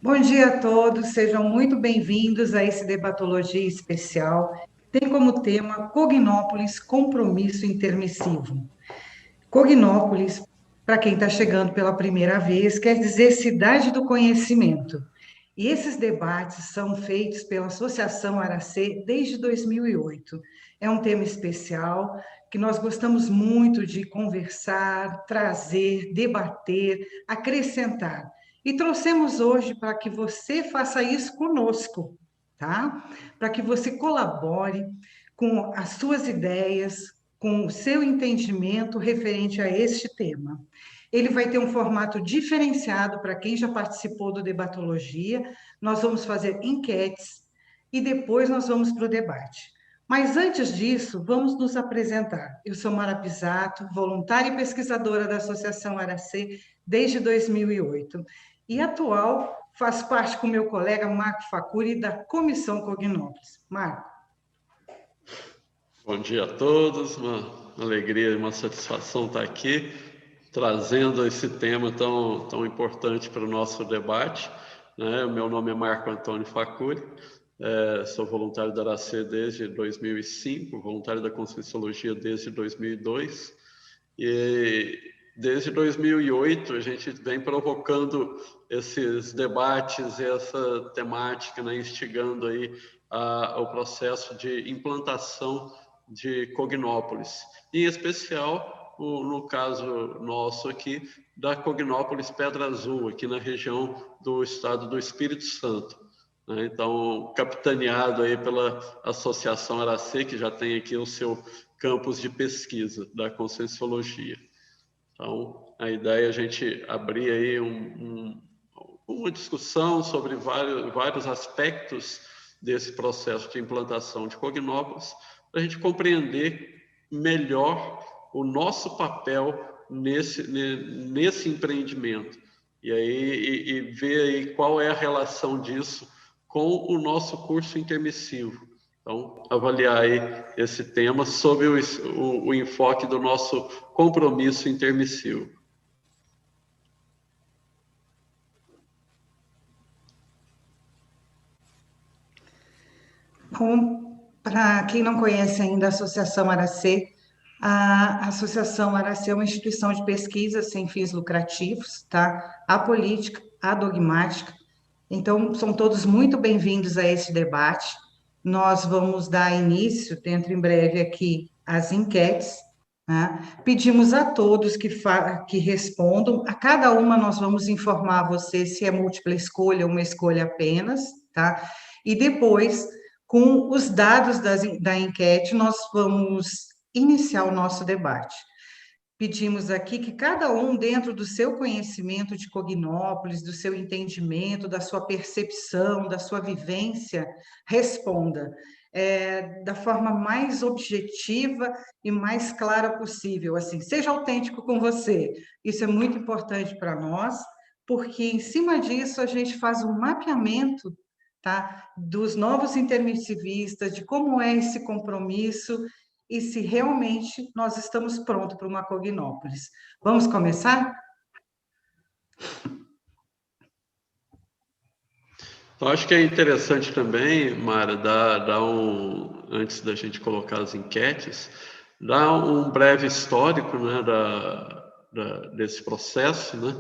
Bom dia a todos, sejam muito bem-vindos a esse Debatologia especial. Tem como tema Cognópolis, compromisso intermissivo. Cognópolis, para quem está chegando pela primeira vez, quer dizer cidade do conhecimento. E esses debates são feitos pela Associação Aracê desde 2008. É um tema especial que nós gostamos muito de conversar, trazer, debater, acrescentar. E trouxemos hoje para que você faça isso conosco, tá? Para que você colabore com as suas ideias, com o seu entendimento referente a este tema. Ele vai ter um formato diferenciado para quem já participou do Debatologia. Nós vamos fazer enquetes e depois nós vamos para o debate. Mas antes disso, vamos nos apresentar. Eu sou Mara Pisato, voluntária e pesquisadora da Associação Aracê desde 2008 e atual faço parte com meu colega Marco Facuri da Comissão Cognópolis. Marco. Bom dia a todos, uma alegria e uma satisfação estar aqui, trazendo esse tema tão importante para o nosso debate. Né? Meu nome é Marco Antônio Facuri, sou voluntário da Aracê desde 2005, voluntário da Conscienciologia desde 2002, e desde 2008 a gente vem provocando esses debates, essa temática, né? Instigando aí o processo de implantação de Cognópolis, em especial, no caso nosso aqui, da Cognópolis Pedra Azul, aqui na região do estado do Espírito Santo. Então, capitaneado aí pela Associação Aracê, que já tem aqui o seu campus de pesquisa da Conscienciologia. Então, a ideia é a gente abrir aí uma discussão sobre vários aspectos desse processo de implantação de Cognópolis, para a gente compreender melhor o nosso papel nesse empreendimento. E aí ver aí qual é a relação disso com o nosso curso intermissivo. Então, avaliar aí esse tema sob o enfoque do nosso compromisso intermissivo. Para quem não conhece ainda a Associação Aracê, a Associação Aracê é uma instituição de pesquisa sem fins lucrativos, tá? Apolítica, adogmática. Então, são todos muito bem-vindos a esse debate. Nós vamos dar início, dentro em breve, aqui às enquetes. Né? Pedimos a todos que respondam. A cada uma nós vamos informar você se é múltipla escolha ou uma escolha apenas, tá? E depois, com os dados da enquete, nós vamos iniciar o nosso debate. Pedimos aqui que cada um, dentro do seu conhecimento de Cognópolis, do seu entendimento, da sua percepção, da sua vivência, responda da forma mais objetiva e mais clara possível. Assim, seja autêntico com você. Isso é muito importante para nós, porque em cima disso a gente faz um mapeamento, tá, dos novos intermissivistas, de como é esse compromisso e se realmente nós estamos prontos para uma Cognópolis. Vamos começar? Então, acho que é interessante também, Mara, antes da gente colocar as enquetes, dar um breve histórico, né, desse processo. Né?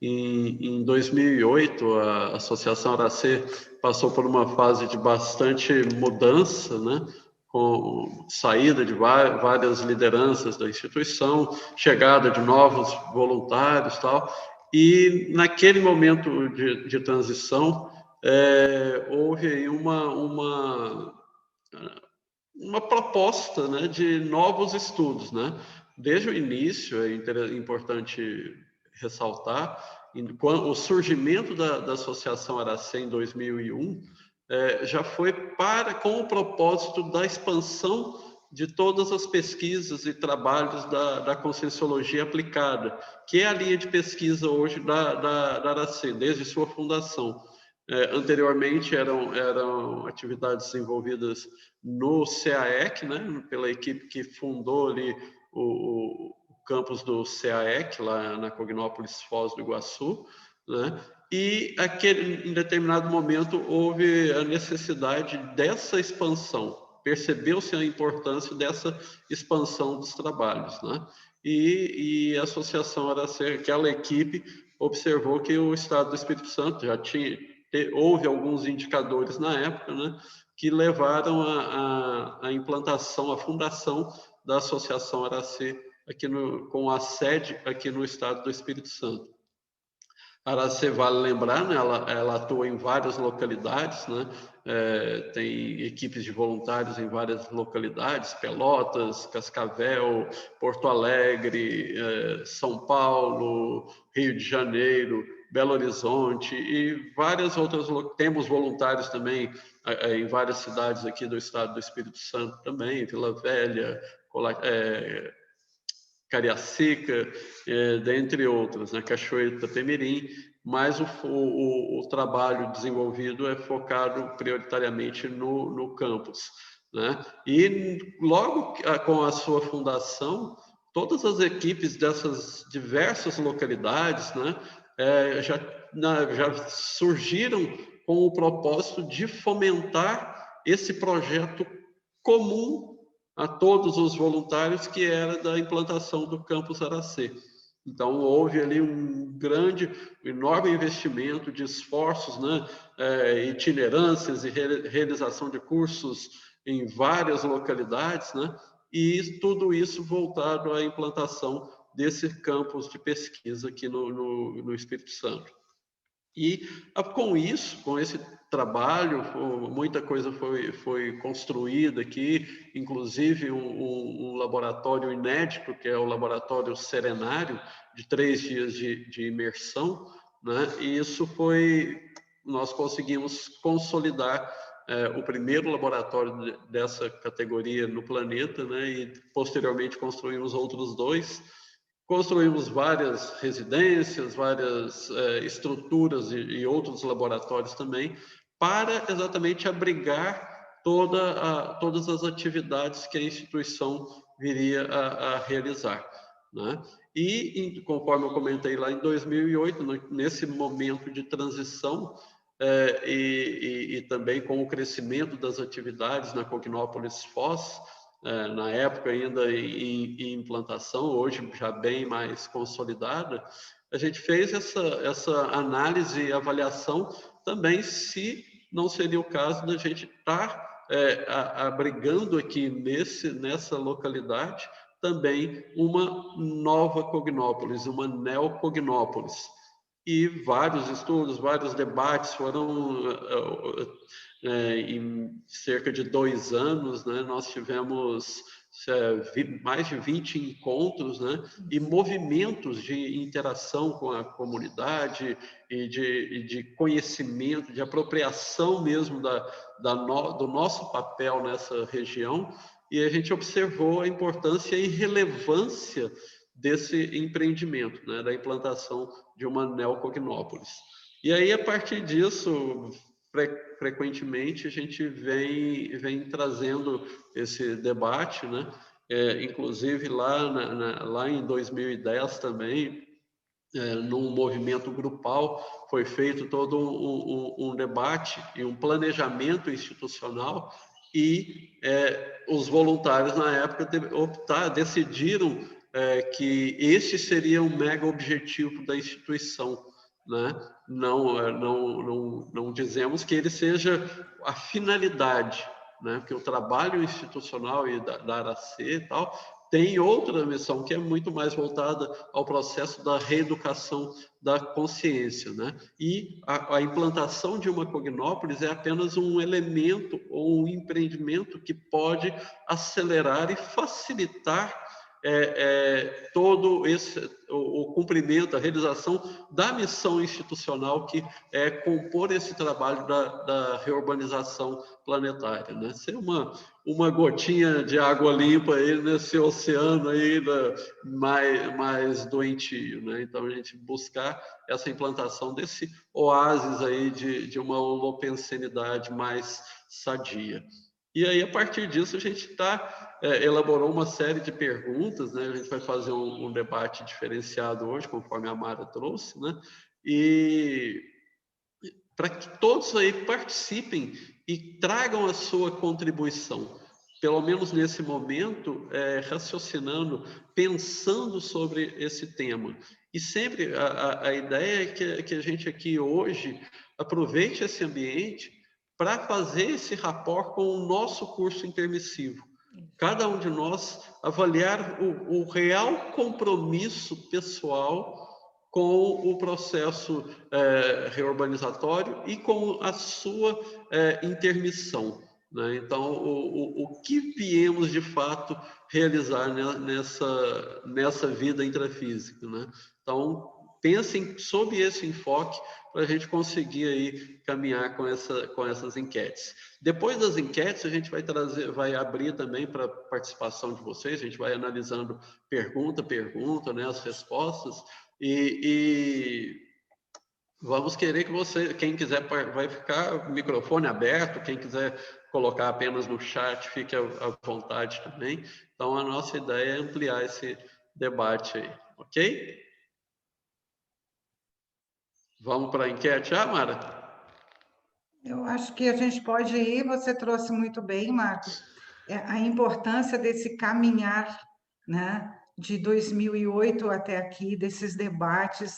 Em 2008, a Associação Aracê passou por uma fase de bastante mudança, né? Com saída de várias lideranças da instituição, chegada de novos voluntários e tal. E naquele momento de transição, houve aí uma proposta, né, de novos estudos. Né? Desde o início, é importante ressaltar, o surgimento da Associação Aracê em 2001 já foi com o propósito da expansão de todas as pesquisas e trabalhos da Conscienciologia aplicada, que é a linha de pesquisa hoje da Aracê, desde sua fundação. Anteriormente eram atividades desenvolvidas no CAEC, né, pela equipe que fundou ali o campus do CAEC, lá na Cognópolis Foz do Iguaçu, né, e em determinado momento houve a necessidade dessa expansão, percebeu-se a importância dessa expansão dos trabalhos, né? E a associação Aracê, aquela equipe, observou que o Estado do Espírito Santo já tinha, houve alguns indicadores na época, né, que levaram à implantação, à fundação da Associação Aracê, com a sede aqui no Estado do Espírito Santo. A Aracê, vale lembrar, né, ela atua em várias localidades, né, tem equipes de voluntários em várias localidades, Pelotas, Cascavel, Porto Alegre, São Paulo, Rio de Janeiro, Belo Horizonte e várias outras. Temos voluntários também em várias cidades aqui do estado do Espírito Santo também, Vila Velha, Cariacica, dentre outras, né? Cachoeiro do Itapemirim, mas o trabalho desenvolvido é focado prioritariamente no campus, né? E logo com a sua fundação, todas as equipes dessas diversas localidades, né, já surgiram com o propósito de fomentar esse projeto comum a todos os voluntários, que era da implantação do campus Aracê. Então, houve ali um enorme investimento de esforços, né, itinerâncias e realização de cursos em várias localidades, né, e tudo isso voltado à implantação desse campus de pesquisa aqui no Espírito Santo. E com isso, com esse trabalho, muita coisa foi construída aqui, inclusive um laboratório inédito, que é o Laboratório Serenário, de 3 dias de imersão, né? E nós conseguimos consolidar o primeiro laboratório dessa categoria no planeta, né? E posteriormente construímos outros 2. Construímos várias residências, várias estruturas e outros laboratórios também, para exatamente abrigar todas as atividades que a instituição viria a realizar, né? E, conforme eu comentei lá em 2008, nesse momento de transição, e também com o crescimento das atividades na Cognópolis Foz, na época ainda em implantação, hoje já bem mais consolidada, a gente fez essa análise e avaliação também se não seria o caso da gente estar abrigando aqui nessa localidade também uma nova Cognópolis, uma neocognópolis. E vários estudos, vários debates foram em cerca de 2 anos, né, nós tivemos mais de 20 encontros, né, e movimentos de interação com a comunidade e de conhecimento, de apropriação mesmo do nosso papel nessa região, e a gente observou a importância e relevância desse empreendimento, né, da implantação de uma neocognópolis. E aí, a partir disso, frequentemente a gente vem trazendo esse debate, né? Inclusive lá em 2010 também, num movimento grupal, foi feito todo um debate e um planejamento institucional, e os voluntários na época decidiram que este seria o mega objetivo da instituição, né? Não dizemos que ele seja a finalidade, né? Porque o trabalho institucional e da Aracê e tal tem outra missão que é muito mais voltada ao processo da reeducação da consciência, né? E a implantação de uma Cognópolis é apenas um elemento ou um empreendimento que pode acelerar e facilitar todo o cumprimento, a realização da missão institucional, que é compor esse trabalho da reurbanização planetária, né? Ser uma gotinha de água limpa aí nesse oceano aí mais doentio, né? Então, a gente buscar essa implantação desse oásis aí de uma holopensenidade mais sadia. E aí, a partir disso, a gente elaborou uma série de perguntas, né? A gente vai fazer um debate diferenciado hoje, conforme a Mara trouxe, né? E para que todos aí participem e tragam a sua contribuição, pelo menos nesse momento, raciocinando, pensando sobre esse tema. E sempre a ideia é que a gente aqui hoje aproveite esse ambiente para fazer esse rapport com o nosso curso intermissivo. Cada um de nós avaliar o real compromisso pessoal com o processo reurbanizatório e com a sua intermissão, né? Então, o que viemos de fato realizar nessa vida intrafísica, né? Então, pensem sob esse enfoque para a gente conseguir aí caminhar com essas enquetes. Depois das enquetes, a gente vai abrir também para participação de vocês, a gente vai analisando pergunta, né, as respostas, e vamos querer que você, quem quiser, vai ficar o microfone aberto, quem quiser colocar apenas no chat, fique à vontade também. Então, a nossa ideia é ampliar esse debate aí, ok? Vamos para a enquete, Mara? Eu acho que a gente pode ir, você trouxe muito bem, Marcos, a importância desse caminhar, né, de 2008 até aqui, desses debates,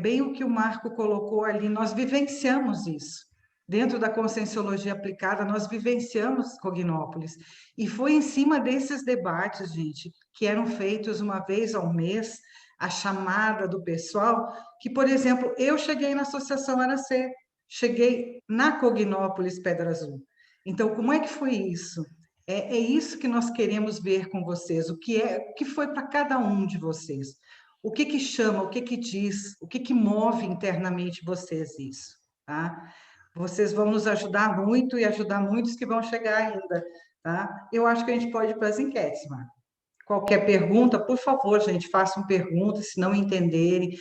bem o que o Marco colocou ali, nós vivenciamos isso. Dentro da conscienciologia aplicada, nós vivenciamos Cognópolis. E foi em cima desses debates, gente, que eram feitos uma vez ao mês, a chamada do pessoal, que, por exemplo, eu cheguei na Associação Aracê, cheguei na Cognópolis Pedra Azul. Então, como é que foi isso? É isso que nós queremos ver com vocês, o que foi para cada um de vocês. O que chama, o que diz, o que move internamente vocês isso, tá? Vocês vão nos ajudar muito e ajudar muitos que vão chegar ainda, tá? Eu acho que a gente pode ir para as enquetes, Marco. Qualquer pergunta, por favor, gente, façam perguntas, se não entenderem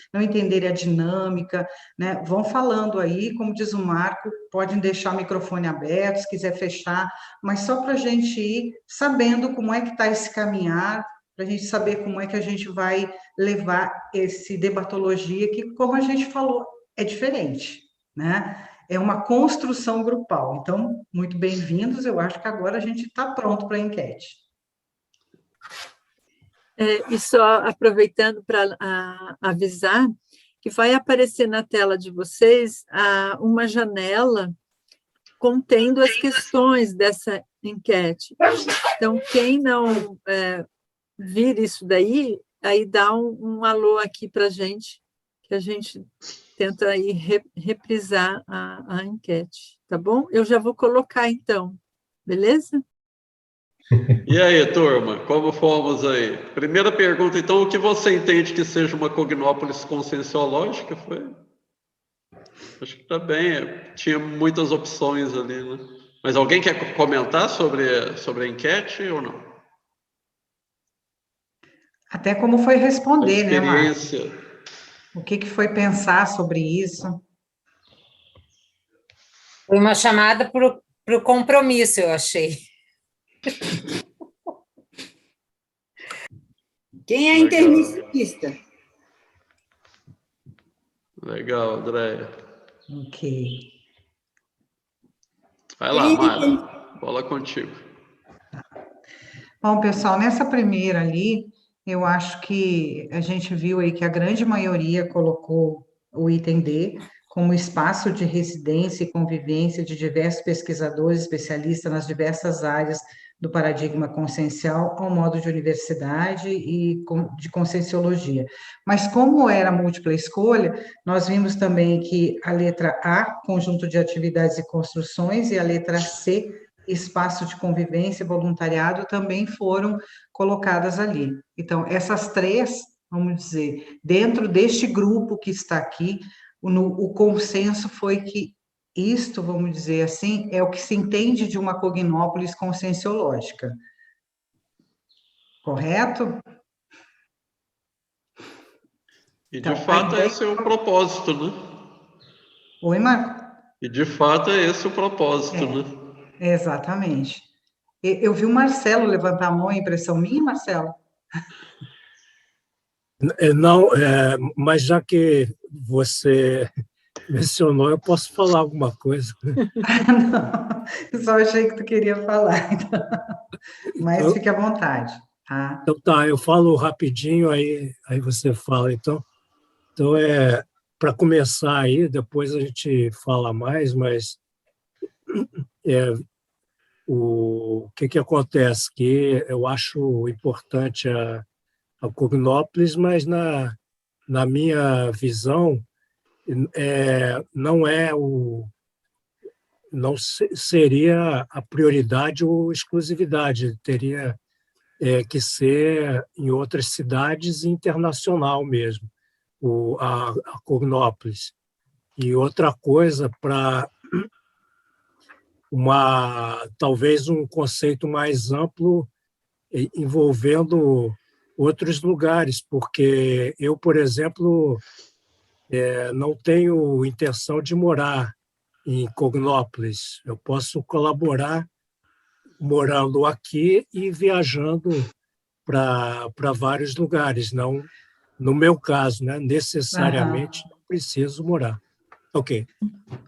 a dinâmica, né? Vão falando aí, como diz o Marco, podem deixar o microfone aberto, se quiser fechar, mas só para a gente ir sabendo como é que está esse caminhar, para a gente saber como é que a gente vai levar esse debatologia, que, como a gente falou, é diferente, né? É uma construção grupal. Então, muito bem-vindos, eu acho que agora a gente está pronto para a enquete. E só aproveitando para avisar que vai aparecer na tela de vocês uma janela contendo as questões dessa enquete. Então, quem não vir isso daí, aí dá um alô aqui para a gente, que a gente tenta aí reprisar a enquete, tá bom? Eu já vou colocar, então, beleza? E aí, turma, como fomos aí? Primeira pergunta, então, o que você entende que seja uma Cognópolis conscienciológica? Acho que está bem, tinha muitas opções ali, né? Mas alguém quer comentar sobre a enquete ou não? Até como foi responder, né, Marcos? Experiência. O que foi pensar sobre isso? Foi uma chamada para o compromisso, eu achei. Quem é intermissivista? Legal, Andréia. Ok. Vai lá, Mara, bola contigo. Bom, pessoal, nessa primeira ali, eu acho que a gente viu aí que a grande maioria colocou o item D como espaço de residência e convivência de diversos pesquisadores especialistas nas diversas áreas do paradigma consciencial ao modo de universidade e de conscienciologia. Mas como era múltipla escolha, nós vimos também que a letra A, conjunto de atividades e construções, e a letra C, espaço de convivência e voluntariado, também foram colocadas ali. Então, essas três, vamos dizer, dentro deste grupo que está aqui, o consenso foi que isto, vamos dizer assim, é o que se entende de uma Cognópolis conscienciológica. Correto? E de fato esse é o propósito, né? Oi, Marco? E de fato é esse o propósito, né? Exatamente. Eu vi o Marcelo levantar a mão, é impressão minha, Marcelo? Não, mas já que você mencionou, eu posso falar alguma coisa. Não, só achei que tu queria falar, então. Mas fique à vontade, tá? Então tá, eu falo rapidinho, aí você fala. Então para começar aí, depois a gente fala mais, mas o que acontece? Que eu acho importante a Cognópolis, mas na minha visão, não não seria a prioridade ou exclusividade, teria que ser em outras cidades e internacional mesmo, a Cognópolis. E outra coisa, para talvez um conceito mais amplo envolvendo outros lugares, porque eu, por exemplo, não tenho intenção de morar em Cognópolis. Eu posso colaborar morando aqui e viajando para vários lugares. Não, no meu caso, né, necessariamente Aham. não preciso morar. Ok.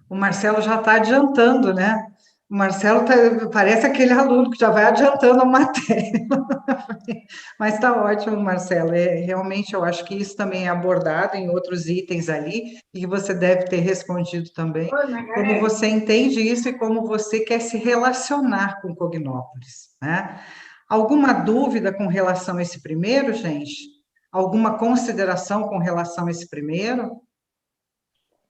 O Marcelo já está adiantando, né? O Marcelo parece aquele aluno que já vai adiantando a matéria. Mas está ótimo, Marcelo. Realmente, eu acho que isso também é abordado em outros itens ali, e que você deve ter respondido também, como você entende isso e como você quer se relacionar com Cognópolis, né? Alguma dúvida com relação a esse primeiro, gente? Alguma consideração com relação a esse primeiro?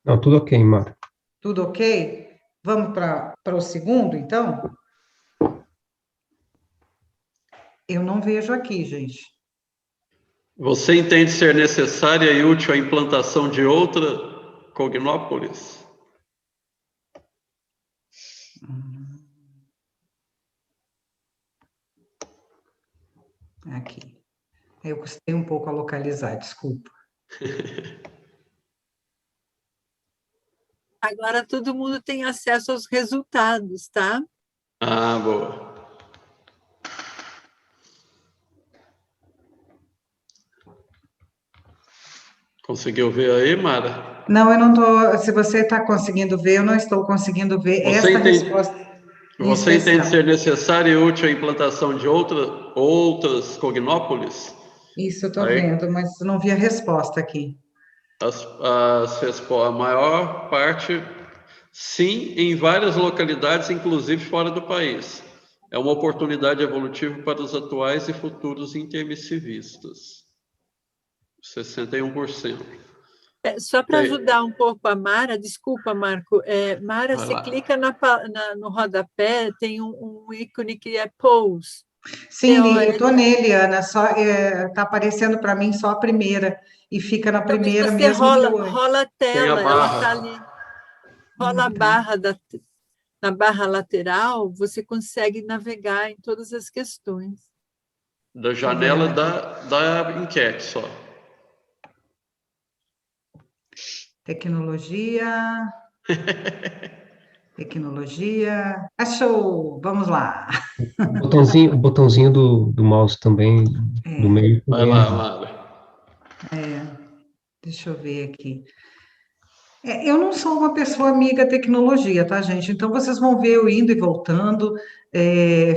Não, tudo ok, Mara. Tudo ok? Vamos para o segundo, então? Eu não vejo aqui, gente. Você entende ser necessária e útil a implantação de outra Cognópolis? Aqui. Eu custei um pouco a localizar, desculpa. Agora todo mundo tem acesso aos resultados, tá? Ah, boa. Conseguiu ver aí, Mara? Não, eu não estou. Se você está conseguindo ver, eu não estou conseguindo ver esta resposta em Você entende especial. ser necessária e útil a implantação de outras Cognópolis? Isso eu estou Aí, vendo, mas não vi a resposta aqui. a maior parte, sim, em várias localidades, inclusive fora do país. É uma oportunidade evolutiva para os atuais e futuros intermissivistas. 61%. Só para ajudar um pouco a Mara, desculpa, Marco. Mara, Vai você lá. clica no rodapé, tem um ícone que é Pose. Sim, eu P-O-L. estou nele, Ana, só está aparecendo para mim só a primeira, e fica na Então, mas primeira você mesmo que o... rola a Tem a tela, ela barra. está ali. Rola a barra na barra lateral, você consegue navegar em todas as questões. Da janela da enquete só. Tecnologia. Achou! Vamos lá. O botãozinho do mouse também, do meio. Vai Também lá, Mara. Deixa eu ver aqui. Eu não sou uma pessoa amiga à tecnologia, tá, gente? Então, vocês vão ver eu indo e voltando,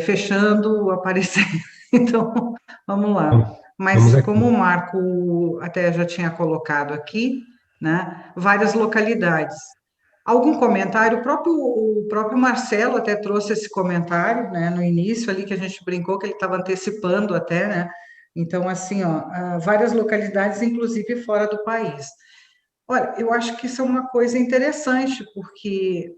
fechando, aparecendo. Então, vamos lá. Vamos Mas, aqui. como o Marco até já tinha colocado aqui, né, várias localidades. Algum comentário? O próprio Marcelo até trouxe esse comentário, né, no início ali, que a gente brincou que ele estava antecipando até, né? Então, assim, ó, várias localidades, inclusive fora do país. Olha, eu acho que isso é uma coisa interessante, porque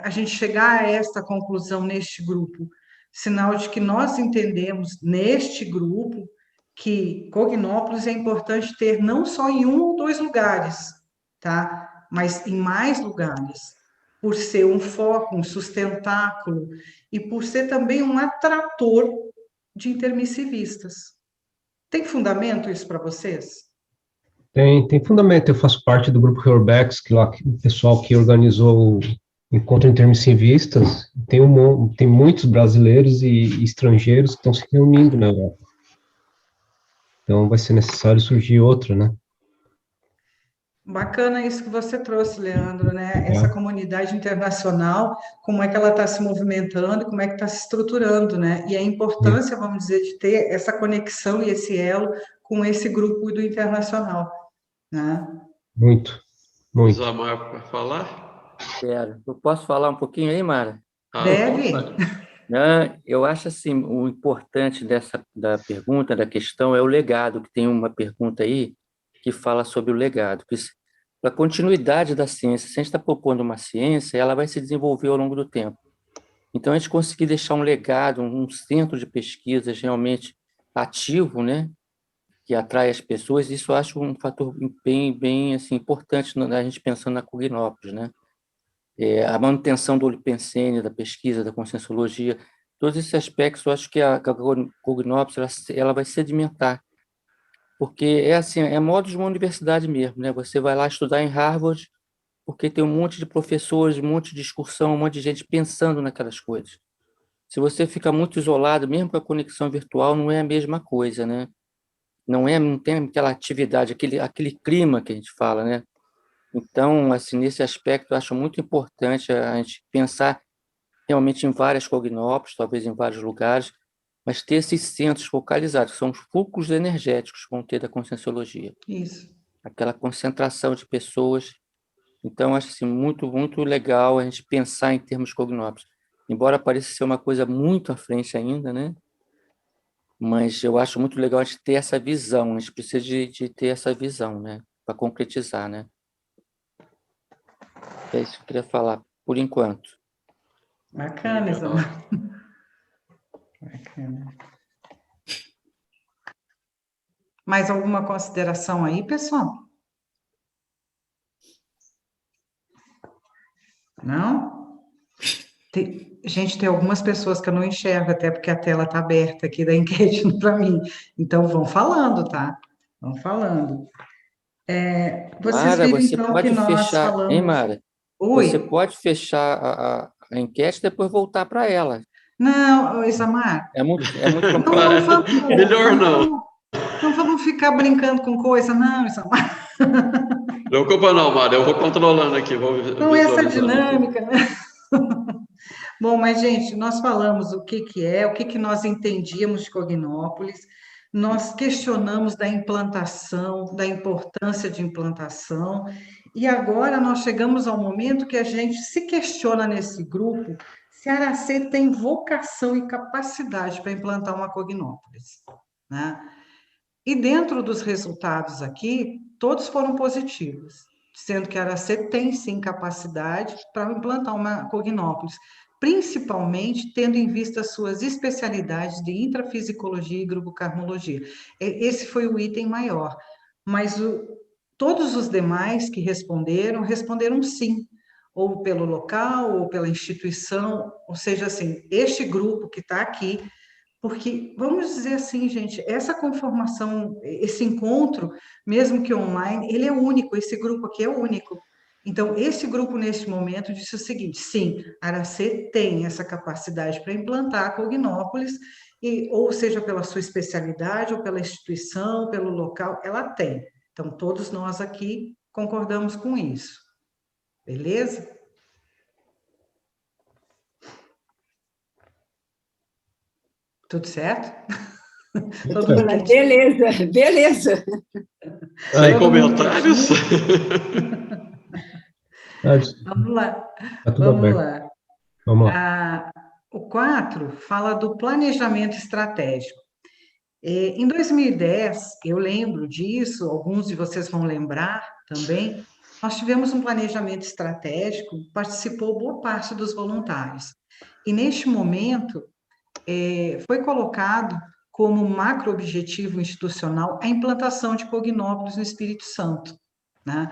a gente chegar a esta conclusão neste grupo, sinal de que nós entendemos neste grupo que Cognópolis é importante ter não só em um ou dois lugares, tá? Mas em mais lugares, por ser um foco, um sustentáculo e por ser também um atrator de intermissivistas. Tem fundamento isso para vocês? Tem fundamento. Eu faço parte do grupo Reurbex, o pessoal que organizou o Encontro Intermissivistas. Tem muitos brasileiros e estrangeiros que estão se reunindo na Europa. Então, vai ser necessário surgir outra, né? Bacana isso que você trouxe, Leandro, né? Essa comunidade internacional, como é que ela está se movimentando, como é que está se estruturando, né? E a importância, vamos dizer, de ter essa conexão e esse elo com esse grupo do internacional, né? Muito, muito. Isamar, para falar? Quero. Eu posso falar um pouquinho aí, Mara? Deve? Não, eu acho assim, o importante da pergunta, da questão, é o legado, que tem uma pergunta aí que fala sobre o legado. Para a continuidade da ciência, se a gente está propondo uma ciência, ela vai se desenvolver ao longo do tempo. Então, a gente conseguir deixar um legado, um centro de pesquisas realmente ativo, né, que atrai as pessoas, isso eu acho um fator bem assim, importante a gente pensando na Cognópolis, né? A manutenção do Olipensene, da pesquisa, da conscienciologia, todos esses aspectos, eu acho que a Cognópolis ela vai sedimentar, porque é assim, é modo de uma universidade mesmo, né? Você vai lá estudar em Harvard, porque tem um monte de professores, um monte de discussão, um monte de gente pensando naquelas coisas. Se você fica muito isolado, mesmo com a conexão virtual, não é a mesma coisa, né? Não tem aquela atividade, aquele clima que a gente fala, né? Então, assim, nesse aspecto, eu acho muito importante a gente pensar realmente em várias Cognópolis, talvez em vários lugares, mas ter esses centros focalizados, que são os fulcros energéticos que vão ter da conscienciologia. Isso. Aquela concentração de pessoas. Então, acho assim, muito, muito legal a gente pensar em termos Cognópolis. Embora pareça ser uma coisa muito à frente ainda, né? Mas eu acho muito legal a gente ter essa visão, a gente precisa de ter essa visão, né? Para concretizar, né? É isso que eu queria falar, por enquanto. Bacana, Isamar. Bacana. Mais alguma consideração aí, pessoal? Não? Gente, tem algumas pessoas que eu não enxergo, até porque a tela está aberta aqui da enquete para mim. Então, vão falando, tá? Vão falando. Vocês Mara, viram, você então, que pode nós fechar, hein, falamos... Mara? Você Oi? pode fechar a enquete e depois voltar para ela. Não, Isamar, É muito não Melhor não. vamos ficar brincando com coisa, não, Isamar. Preocupa não, Mário, eu vou controlando aqui, vou Não é essa visualizando aqui. dinâmica, né? Bom, mas, gente, nós falamos o que nós entendíamos de Cognópolis, nós questionamos da implantação, da importância de implantação, e agora nós chegamos ao momento que a gente se questiona nesse grupo se a Aracê tem vocação e capacidade para implantar uma Cognópolis, né? E dentro dos resultados aqui, todos foram positivos, sendo que a Aracê tem sim capacidade para implantar uma Cognópolis, principalmente tendo em vista as suas especialidades de intrafisicologia e grupocarmologia. Esse foi o item maior, mas todos os demais que responderam sim, ou pelo local, ou pela instituição, ou seja, assim, este grupo que está aqui, porque, vamos dizer assim, gente, essa conformação, esse encontro, mesmo que online, ele é único, esse grupo aqui é único. Então, esse grupo, neste momento, disse o seguinte: sim, Aracê tem essa capacidade para implantar a Cognópolis, ou seja, pela sua especialidade, ou pela instituição, pelo local, ela tem. Então, todos nós aqui concordamos com isso. Beleza? Tudo certo? Todo mundo Beleza, beleza. Sem comentários? Vamos lá. Tá tudo aberto. Vamos lá. O 4 fala do planejamento estratégico. Em 2010, eu lembro disso, alguns de vocês vão lembrar também, nós tivemos um planejamento estratégico, participou boa parte dos voluntários. E neste momento, foi colocado como macro-objetivo institucional a implantação de Cognópolis no Espírito Santo, né?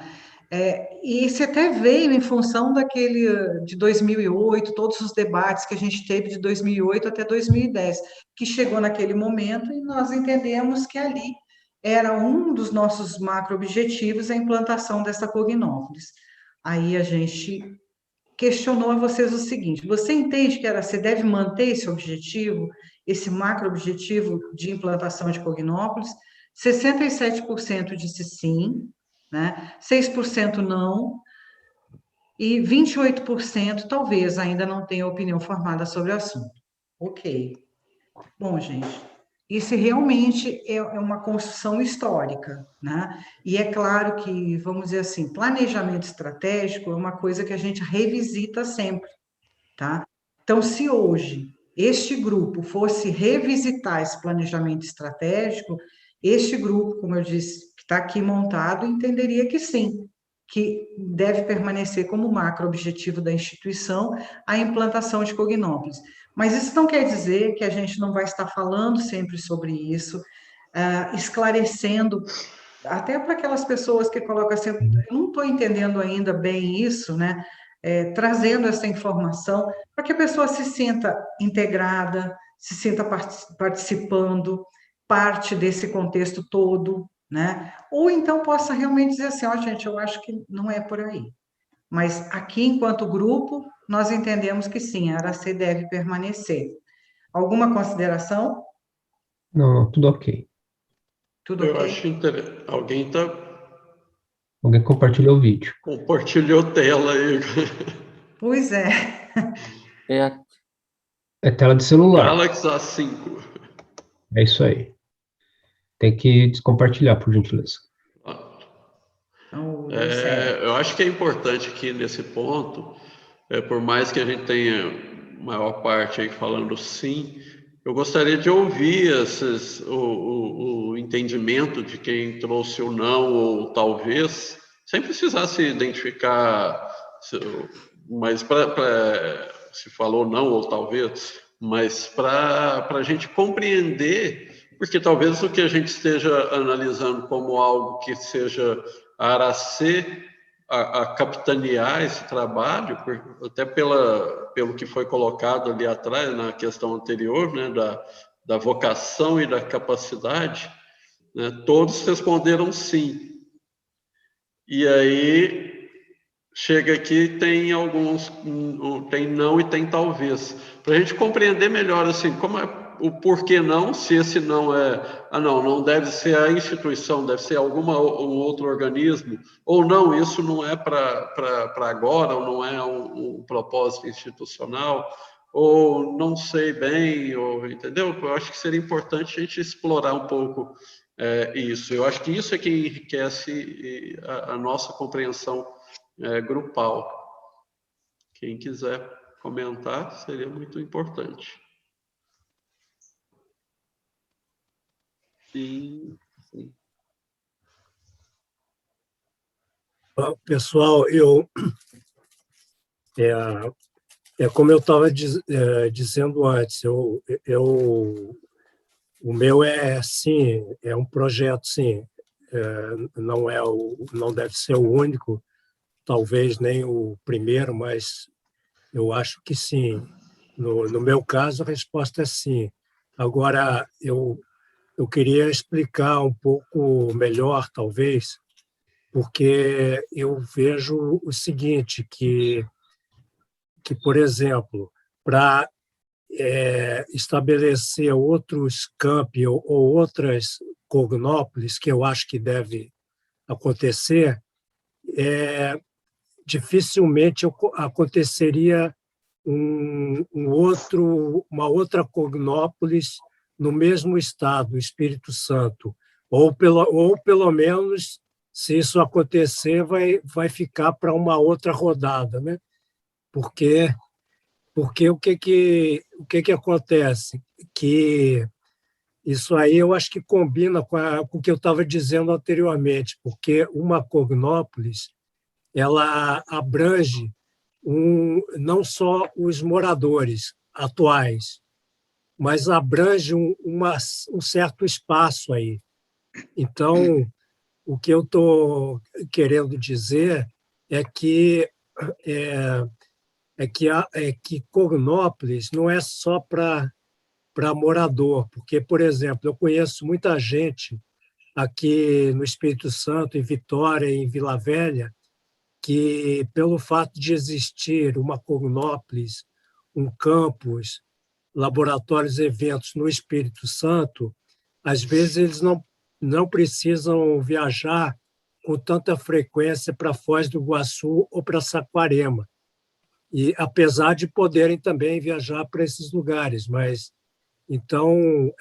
E esse até veio em função daquele de 2008, todos os debates que a gente teve de 2008 até 2010, que chegou naquele momento e nós entendemos que ali era um dos nossos macro-objetivos a implantação dessa Cognópolis. Aí a gente questionou a vocês o seguinte: você entende que você deve manter esse objetivo, esse macro-objetivo de implantação de Cognópolis? 67% disse sim, né? 6% não, e 28% talvez ainda não tenha opinião formada sobre o assunto. Ok. Bom, gente, isso realmente é uma construção histórica, né? E é claro que, vamos dizer assim, planejamento estratégico é uma coisa que a gente revisita sempre, tá? Então, se hoje este grupo fosse revisitar esse planejamento estratégico, este grupo, como eu disse, que está aqui montado, entenderia que sim, que deve permanecer como macro objetivo da instituição a implantação de cognópolis. Mas isso não quer dizer que a gente não vai estar falando sempre sobre isso, esclarecendo, até para aquelas pessoas que colocam assim, eu não estou entendendo ainda bem isso, né? Trazendo essa informação para que a pessoa se sinta integrada, se sinta participando, parte desse contexto todo, né? Ou então possa realmente dizer assim, ó, gente, eu acho que não é por aí. Mas aqui, enquanto grupo, nós entendemos que sim, a Aracê deve permanecer. Alguma consideração? Não, tudo ok. Tudo Eu ok? acho interessante. Alguém Alguém compartilhou o vídeo. compartilhou tela aí. Pois é. É, É tela de celular. Galaxy A5. É isso aí. Tem que descompartilhar, por gentileza. Então, deu certo. Eu acho que é importante aqui nesse ponto, por mais que a gente tenha maior parte aí falando sim, eu gostaria de ouvir o entendimento de quem trouxe o não ou talvez, sem precisar se identificar, mas se falou não ou talvez, mas para a gente compreender, porque talvez o que a gente esteja analisando como algo que seja a Aracê a capitanear esse trabalho, até pelo que foi colocado ali atrás, na questão anterior, né, da vocação e da capacidade, né, todos responderam sim. E aí chega aqui, tem alguns, tem não e tem talvez. Para a gente compreender melhor assim, como é o porquê não, se esse não é, não deve ser a instituição, deve ser um outro organismo, ou não, isso não é para agora, ou não é um propósito institucional, ou não sei bem, ou, entendeu? Eu acho que seria importante a gente explorar um pouco isso. Eu acho que isso é que enriquece a nossa compreensão grupal. Quem quiser comentar, seria muito importante. Sim. Pessoal, como eu estava dizendo antes, o meu sim, é um projeto, sim, não deve ser o único, talvez nem o primeiro, mas eu acho que sim. No meu caso, a resposta é sim. Agora, eu queria explicar um pouco melhor, talvez, porque eu vejo o seguinte, que por exemplo, para estabelecer outros campi ou outras cognópolis, que eu acho que deve acontecer, dificilmente aconteceria uma outra cognópolis no mesmo estado, Espírito Santo, ou pelo menos, se isso acontecer, vai ficar para uma outra rodada, né? Porque o que acontece? Que isso aí eu acho que combina com o que eu estava dizendo anteriormente, porque uma cognópolis ela abrange não só os moradores atuais, mas abrange um certo espaço aí. Então, o que eu estou querendo dizer é que Cognópolis não é só para morador, porque, por exemplo, eu conheço muita gente aqui no Espírito Santo, em Vitória, em Vila Velha, que, pelo fato de existir uma Cognópolis, um campus, laboratórios e eventos no Espírito Santo, às vezes eles não precisam viajar com tanta frequência para Foz do Iguaçu ou para Saquarema. E apesar de poderem também viajar para esses lugares, mas então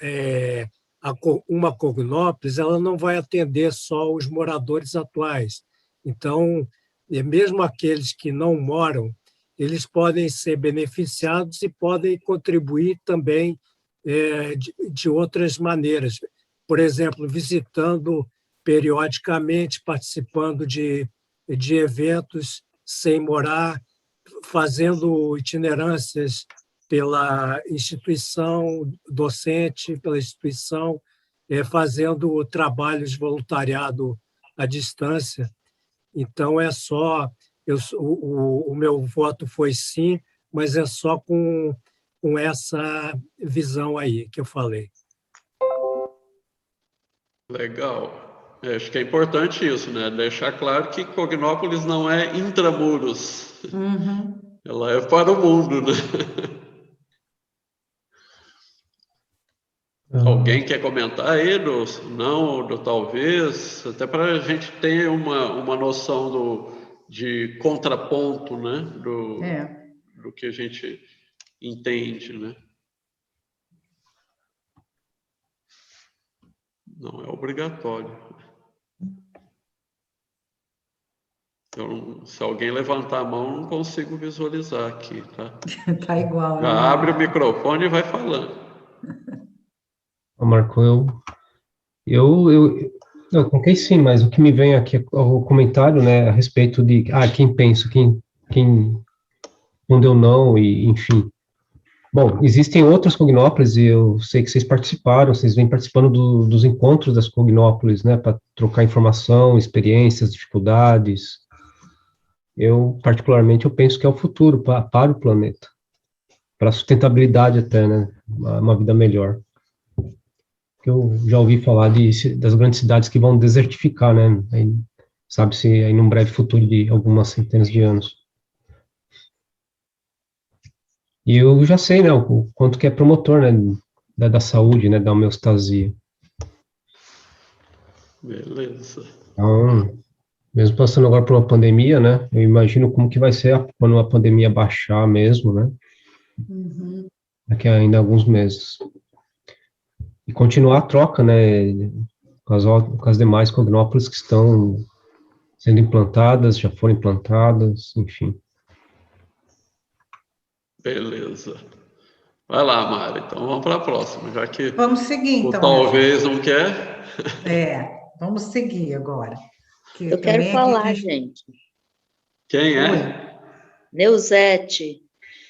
uma Cognópolis ela não vai atender só os moradores atuais. Então, mesmo aqueles que não moram, eles podem ser beneficiados e podem contribuir também de outras maneiras. Por exemplo, visitando periodicamente, participando de eventos sem morar, fazendo itinerâncias pela instituição docente, pela instituição, fazendo trabalhos de voluntariado à distância. Então, o meu voto foi sim, mas é só com essa visão aí que eu falei. Legal. Acho que é importante isso, né? Deixar claro que Cognópolis não é intramuros. Uhum. Ela é para o mundo, né? Alguém quer comentar aí do talvez, até para a gente ter uma noção de contraponto, né? Do que a gente entende, né? Não é obrigatório. Se alguém levantar a mão, não consigo visualizar aqui, tá? Tá igual, né? Já abre o microfone e vai falando. Marco, eu coloquei sim, mas o que me vem aqui é o comentário, né, a respeito de quem pensa, quem respondeu não, e enfim. Bom, existem outras Cognópolis e eu sei que vocês participaram, vocês vêm participando dos encontros das Cognópolis, né, para trocar informação, experiências, dificuldades. Eu, particularmente, eu penso que é o futuro para o planeta, para a sustentabilidade até, né, uma vida melhor. Eu já ouvi falar das grandes cidades que vão desertificar, né, sabe-se aí num breve futuro de algumas centenas de anos. E eu já sei, né, o quanto que é promotor, né, da saúde, né, da homeostasia. Beleza. Então, mesmo passando agora por uma pandemia, né, eu imagino como que vai ser quando a pandemia baixar mesmo, né, daqui a ainda alguns meses. E continuar a troca, né, com as demais Cognópolis que estão sendo implantadas, já foram implantadas, enfim. Beleza. Vai lá, Mari. Então vamos para a próxima, já que Vamos seguir, então. talvez não quer. Vamos seguir agora. Eu quero falar, gente. Quem é? Oi. Neuzete.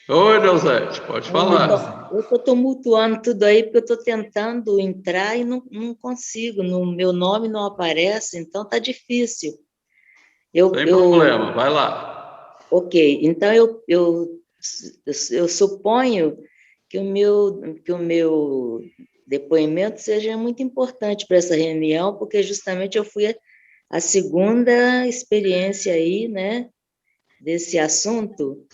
Oi, Neuzete, pode falar. Eu estou tumultuando tudo aí, porque eu estou tentando entrar e não consigo, meu nome não aparece, então está difícil. Sem problema, vai lá. Ok, então eu suponho que o meu depoimento seja muito importante para essa reunião, porque justamente eu fui a segunda experiência aí, né, desse assunto.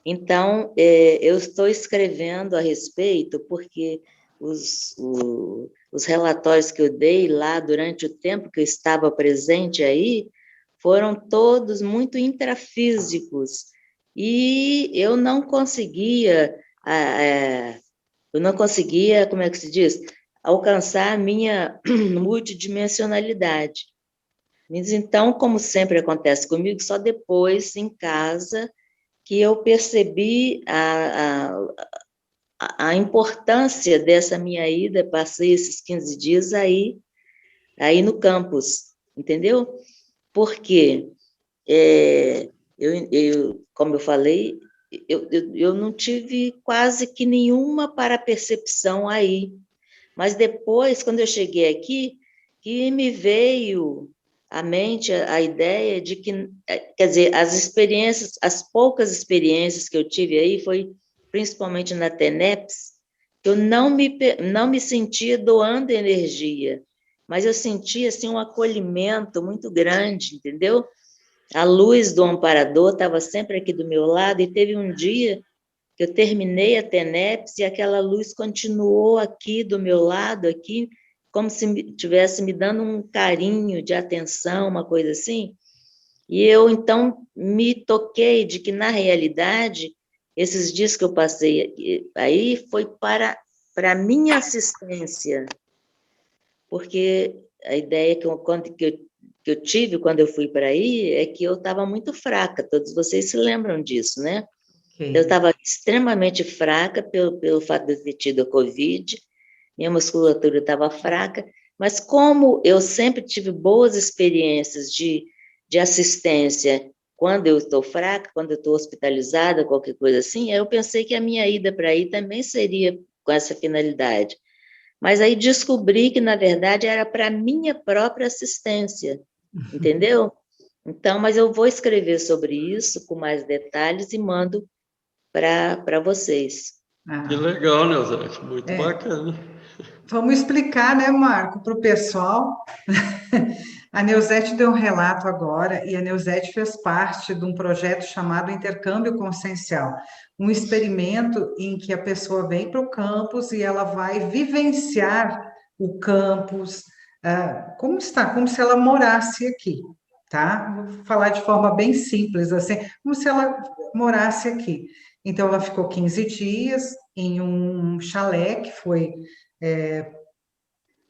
Então, eu estou escrevendo a respeito, porque os relatórios que eu dei lá durante o tempo que eu estava presente aí, foram todos muito intrafísicos, e eu não conseguia, como é que se diz, alcançar a minha multidimensionalidade. Mas então, como sempre acontece comigo, só depois, em casa, que eu percebi a importância dessa minha ida, passei esses 15 dias aí no campus, entendeu? Porque, como eu falei, eu não tive quase que nenhuma parapercepção aí, mas depois, quando eu cheguei aqui, que me veio à mente a ideia de que, quer dizer, as poucas experiências que eu tive aí, foi principalmente na TENEPS, que eu não me sentia doando energia, mas eu sentia, assim, um acolhimento muito grande, entendeu? A luz do amparador estava sempre aqui do meu lado, e teve um dia que eu terminei a TENEPS e aquela luz continuou aqui do meu lado, aqui, como se estivesse me dando um carinho de atenção, uma coisa assim. E eu, então, me toquei de que, na realidade, esses dias que eu passei aí foi para a minha assistência, porque a ideia que eu tive quando eu fui para aí é que eu estava muito fraca, todos vocês se lembram disso, né? Ok. Eu estava extremamente fraca pelo fato de eu ter tido a Covid, minha musculatura estava fraca, mas como eu sempre tive boas experiências de assistência quando eu estou fraca, quando eu estou hospitalizada, qualquer coisa assim, eu pensei que a minha ida para aí também seria com essa finalidade. Mas aí descobri que, na verdade, era para minha própria assistência, entendeu? Então, mas eu vou escrever sobre isso com mais detalhes e mando para vocês. Que legal, Neuzete, muito bacana. Vamos explicar, né, Marco, para o pessoal. A Neuzete deu um relato agora, e a Neuzete fez parte de um projeto chamado Intercâmbio Consciencial, um experimento em que a pessoa vem para o campus e ela vai vivenciar o campus, como está, como se ela morasse aqui, tá? Vou falar de forma bem simples, assim, como se ela morasse aqui. Então, ela ficou 15 dias em um chalé que foi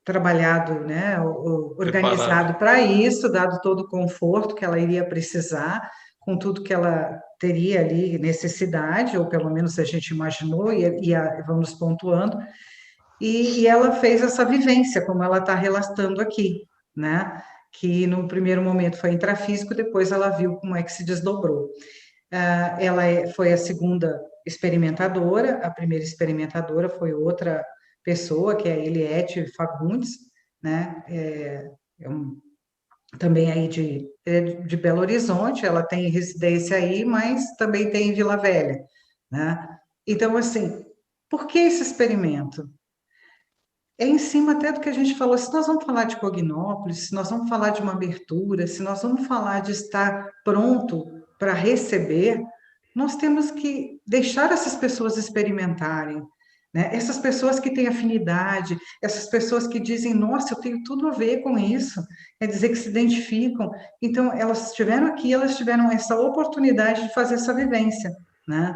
trabalhado, né, organizado para isso, dado todo o conforto que ela iria precisar, com tudo que ela teria ali necessidade, ou pelo menos a gente imaginou, e vamos pontuando, e ela fez essa vivência, como ela está relatando aqui, né, que no primeiro momento foi intrafísico, depois ela viu como é que se desdobrou. Ela foi a segunda experimentadora, a primeira experimentadora foi outra pessoa, que é a Eliette Fagundes, né, também aí de Belo Horizonte, ela tem residência aí, mas também tem em Vila Velha, né? Então, assim, por que esse experimento? É em cima até do que a gente falou, se nós vamos falar de Cognópolis, se nós vamos falar de uma abertura, se nós vamos falar de estar pronto para receber, nós temos que deixar essas pessoas experimentarem, né? Essas pessoas que têm afinidade, essas pessoas que dizem, nossa, eu tenho tudo a ver com isso, quer dizer que se identificam. Então, elas estiveram aqui, elas tiveram essa oportunidade de fazer essa vivência, né?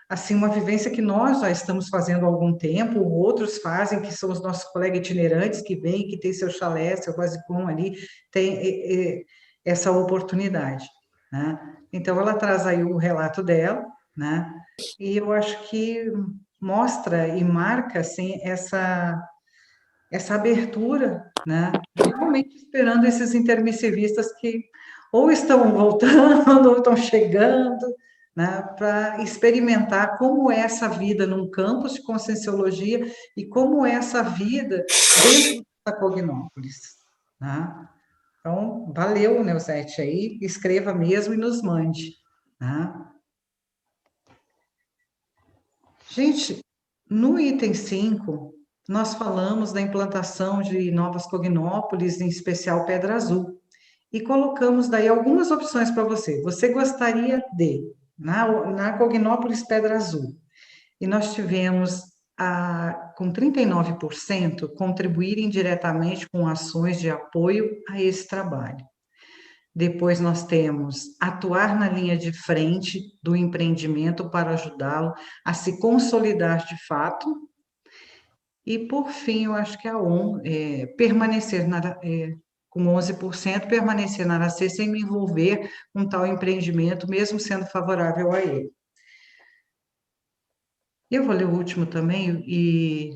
Assim, uma vivência que nós já estamos fazendo há algum tempo, outros fazem, que são os nossos colegas itinerantes que vêm, que tem seu chalé, seu basicom ali, tem essa oportunidade, né? Então, ela traz aí o relato dela, né? E eu acho que mostra e marca, assim, essa abertura, né? Realmente esperando esses intermissivistas que ou estão voltando, ou estão chegando, né, para experimentar como é essa vida num campus de Conscienciologia e como é essa vida dentro da Cognópolis, né? Então, valeu, Neuzete, aí, escreva mesmo e nos mande, né? Gente, no item 5, nós falamos da implantação de novas Cognópolis, em especial Pedra Azul, e colocamos daí algumas opções para você. Você gostaria de, na Cognópolis Pedra Azul, e nós tivemos, com 39%, contribuírem diretamente com ações de apoio a esse trabalho. Depois nós temos atuar na linha de frente do empreendimento para ajudá-lo a se consolidar de fato. E, por fim, eu acho que permanecer com 11%, permanecer na Aracê sem me envolver com tal empreendimento, mesmo sendo favorável a ele. Eu vou ler o último também, e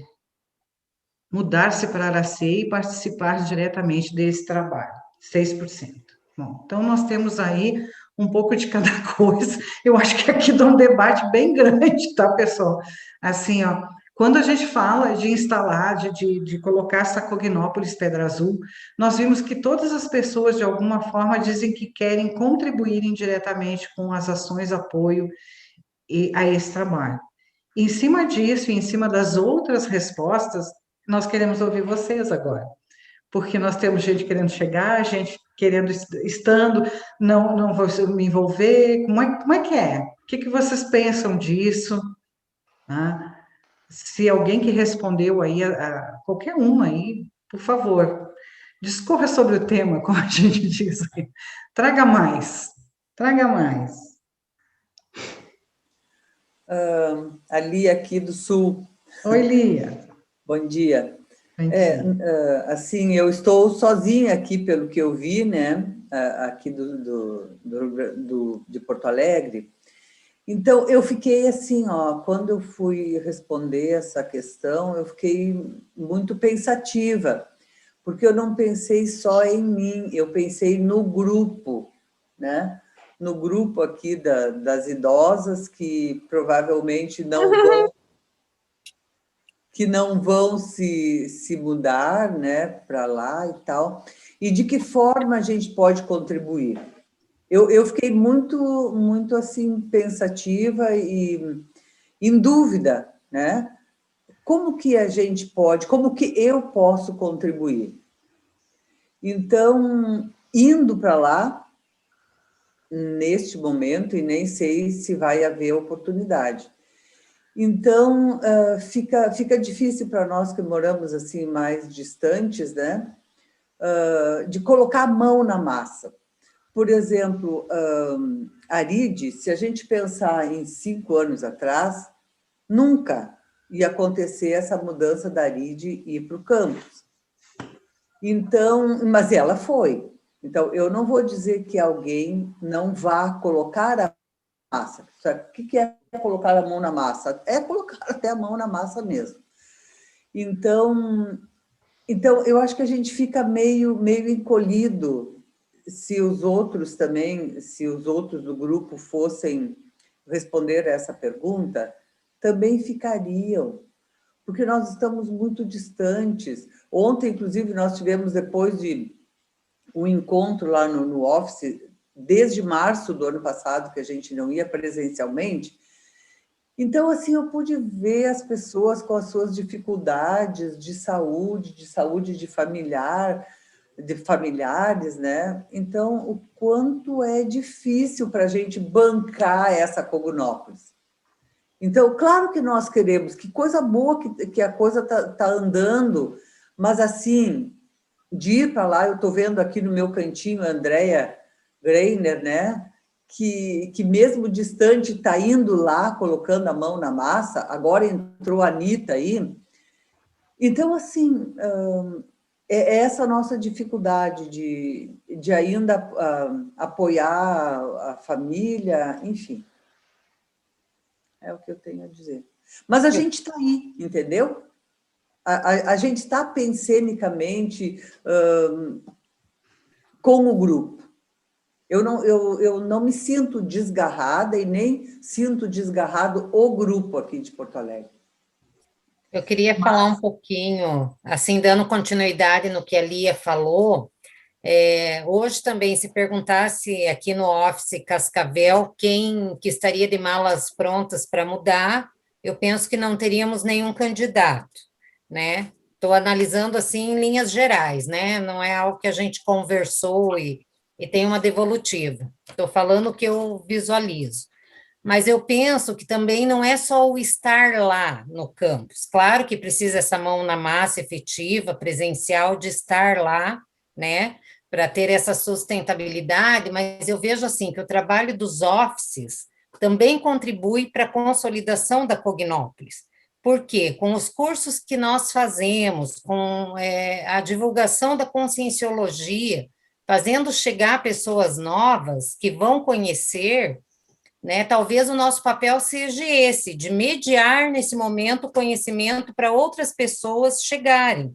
mudar-se para Aracê e participar diretamente desse trabalho, 6%. Bom, então nós temos aí um pouco de cada coisa. Eu acho que aqui dá um debate bem grande, tá, pessoal? Assim, ó, quando a gente fala de instalar, de colocar essa Cognópolis Pedra Azul, nós vimos que todas as pessoas, de alguma forma, dizem que querem contribuir indiretamente com as ações, apoio a esse trabalho. Em cima disso, e em cima das outras respostas, nós queremos ouvir vocês agora, porque nós temos gente querendo chegar, gente querendo, estando, não vou me envolver, como é que é? O que vocês pensam disso? Se alguém que respondeu aí, qualquer uma aí, por favor, discorra sobre o tema, como a gente diz. Traga mais, traga mais. A Lia aqui do Sul. Oi, Lia. Bom dia. Bom dia. Assim, eu estou sozinha aqui, pelo que eu vi, né, aqui de Porto Alegre. Então, eu fiquei assim, quando eu fui responder essa questão, eu fiquei muito pensativa, porque eu não pensei só em mim, eu pensei no grupo, né? No grupo aqui das idosas que provavelmente não vão se mudar, né, para lá e tal, e de que forma a gente pode contribuir. Eu fiquei muito assim pensativa e em dúvida, né? Como que a gente pode, como que eu posso contribuir? Então, indo para lá, neste momento, e nem sei se vai haver oportunidade. Então, fica difícil para nós que moramos assim mais distantes, né? De colocar a mão na massa. Por exemplo, Aride, se a gente pensar em 5 anos atrás, nunca ia acontecer essa mudança da Aride ir para o campus. Então, mas ela foi. Então, eu não vou dizer que alguém não vá colocar a massa. O que é colocar a mão na massa? É colocar até a mão na massa mesmo. Então eu acho que a gente fica meio encolhido se os outros do grupo fossem responder essa pergunta, também ficariam, porque nós estamos muito distantes. Ontem, inclusive, nós tivemos, depois de um encontro lá no office, desde março do ano passado, que a gente não ia presencialmente. Então, assim, eu pude ver as pessoas com as suas dificuldades de saúde de familiares, né? Então, o quanto é difícil para a gente bancar essa Cognópolis. Então, claro que nós queremos, que coisa boa que a coisa tá andando, mas assim, de ir para lá, eu estou vendo aqui no meu cantinho a Andrea Greiner, né? Que mesmo distante está indo lá, colocando a mão na massa, agora entrou a Anitta aí. Então, assim, é essa a nossa dificuldade de ainda apoiar a família, enfim. É o que eu tenho a dizer. Mas a gente está aí, entendeu? A gente está pensenicamente com o grupo. Eu não me sinto desgarrada e nem sinto desgarrado o grupo aqui de Porto Alegre. Eu queria falar um pouquinho, assim, dando continuidade no que a Lia falou. Hoje também, se perguntasse aqui no Office Cascavel quem que estaria de malas prontas para mudar, eu penso que não teríamos nenhum candidato, né? Estou analisando assim em linhas gerais, né? Não é algo que a gente conversou e tem uma devolutiva. Estou falando o que eu visualizo. Mas eu penso que também não é só o estar lá no campus. Claro que precisa essa mão na massa efetiva, presencial, de estar lá, né, para ter essa sustentabilidade, mas eu vejo assim que o trabalho dos offices também contribui para a consolidação da Cognópolis. Por quê? Com os cursos que nós fazemos, com a divulgação da conscienciologia, fazendo chegar pessoas novas que vão conhecer, né, talvez o nosso papel seja esse, de mediar nesse momento conhecimento para outras pessoas chegarem,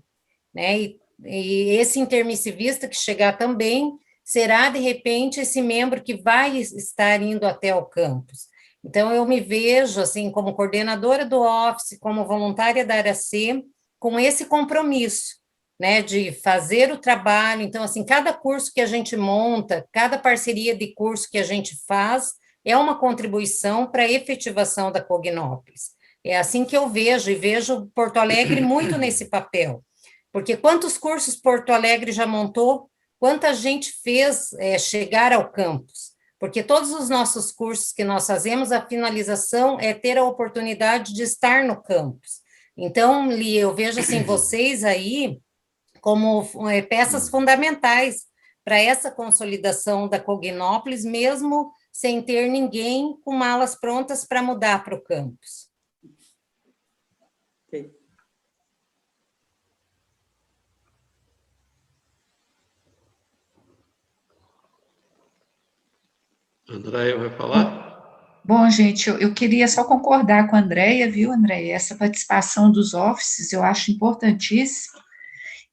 né, e esse intermissivista que chegar também será, de repente, esse membro que vai estar indo até o campus. Então, eu me vejo, assim, como coordenadora do Office, como voluntária da área C, com esse compromisso, né, de fazer o trabalho. Então, assim, cada curso que a gente monta, cada parceria de curso que a gente faz, é uma contribuição para a efetivação da Cognópolis. É assim que eu vejo, e vejo Porto Alegre muito nesse papel. Porque quantos cursos Porto Alegre já montou, quanta gente fez chegar ao campus? Porque todos os nossos cursos que nós fazemos, a finalização é ter a oportunidade de estar no campus. Então, Lia, eu vejo assim, vocês aí, como peças fundamentais para essa consolidação da Cognópolis, mesmo sem ter ninguém com malas prontas para mudar para o campus. Ok. Andréia vai falar? Bom, gente, eu queria só concordar com a Andréia, viu, Andréia? Essa participação dos offices eu acho importantíssima.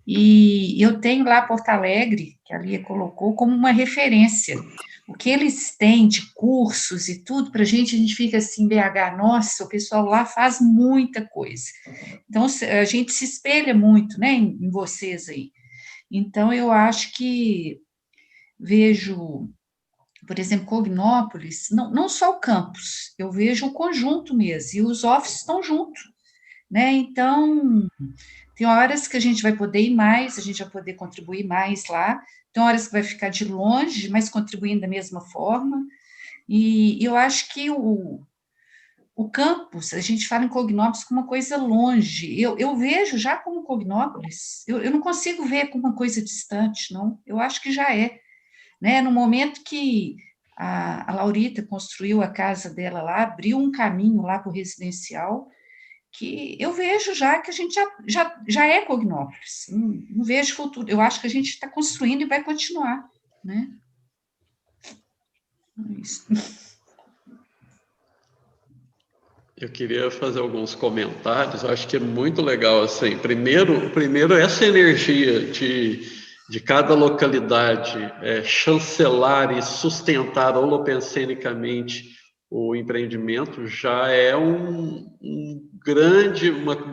E eu tenho lá Porto Alegre, que a Lia colocou, como uma referência. O que eles têm de cursos e tudo, para a gente fica assim, BH, nossa, o pessoal lá faz muita coisa. Então, a gente se espelha muito, né, em vocês aí. Então, eu acho que vejo, por exemplo, Cognópolis, não só o campus, eu vejo o conjunto mesmo, e os offices estão juntos, né? Então, tem horas que a gente vai poder ir mais, a gente vai poder contribuir mais lá, tem horas que vai ficar de longe, mas contribuindo da mesma forma, e eu acho que o campus, a gente fala em Cognópolis como uma coisa longe, eu vejo já como Cognópolis, eu não consigo ver como uma coisa distante, não, eu acho que já é, né? No momento que a Laurita construiu a casa dela lá, abriu um caminho lá para o residencial, que eu vejo já que a gente já é Cognópolis, não vejo futuro, eu acho que a gente está construindo e vai continuar, né? É isso. Eu queria fazer alguns comentários, eu acho que é muito legal, assim, primeiro essa energia de cada localidade chancelar e sustentar holopensenicamente o empreendimento já é uma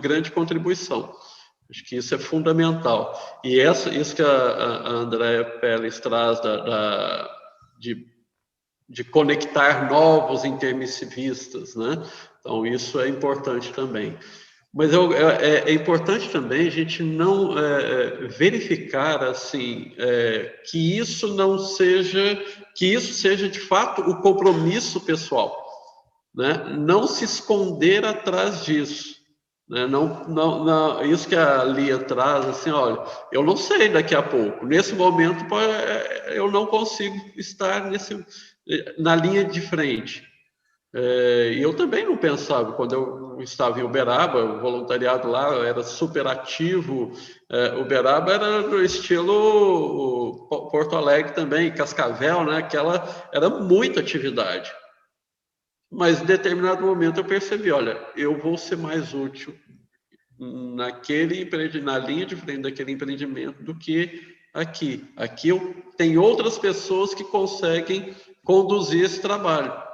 grande contribuição. Acho que isso é fundamental. E isso que a Andréia Pérez traz de conectar novos intermissivistas, né? Então, isso é importante também. Mas é importante também a gente não verificar assim que isso seja de fato o compromisso pessoal, né? Não se esconder atrás disso, né? Não, isso que a Lia traz, assim, olha, eu não sei daqui a pouco, nesse momento eu não consigo estar na linha de frente. E eu também não pensava, quando eu estava em Uberaba, o voluntariado lá era super ativo, Uberaba era do estilo Porto Alegre também, Cascavel, né? Era muita atividade. Mas em determinado momento eu percebi, olha, eu vou ser mais útil na linha de frente daquele empreendimento do que aqui. Aqui tem outras pessoas que conseguem conduzir esse trabalho.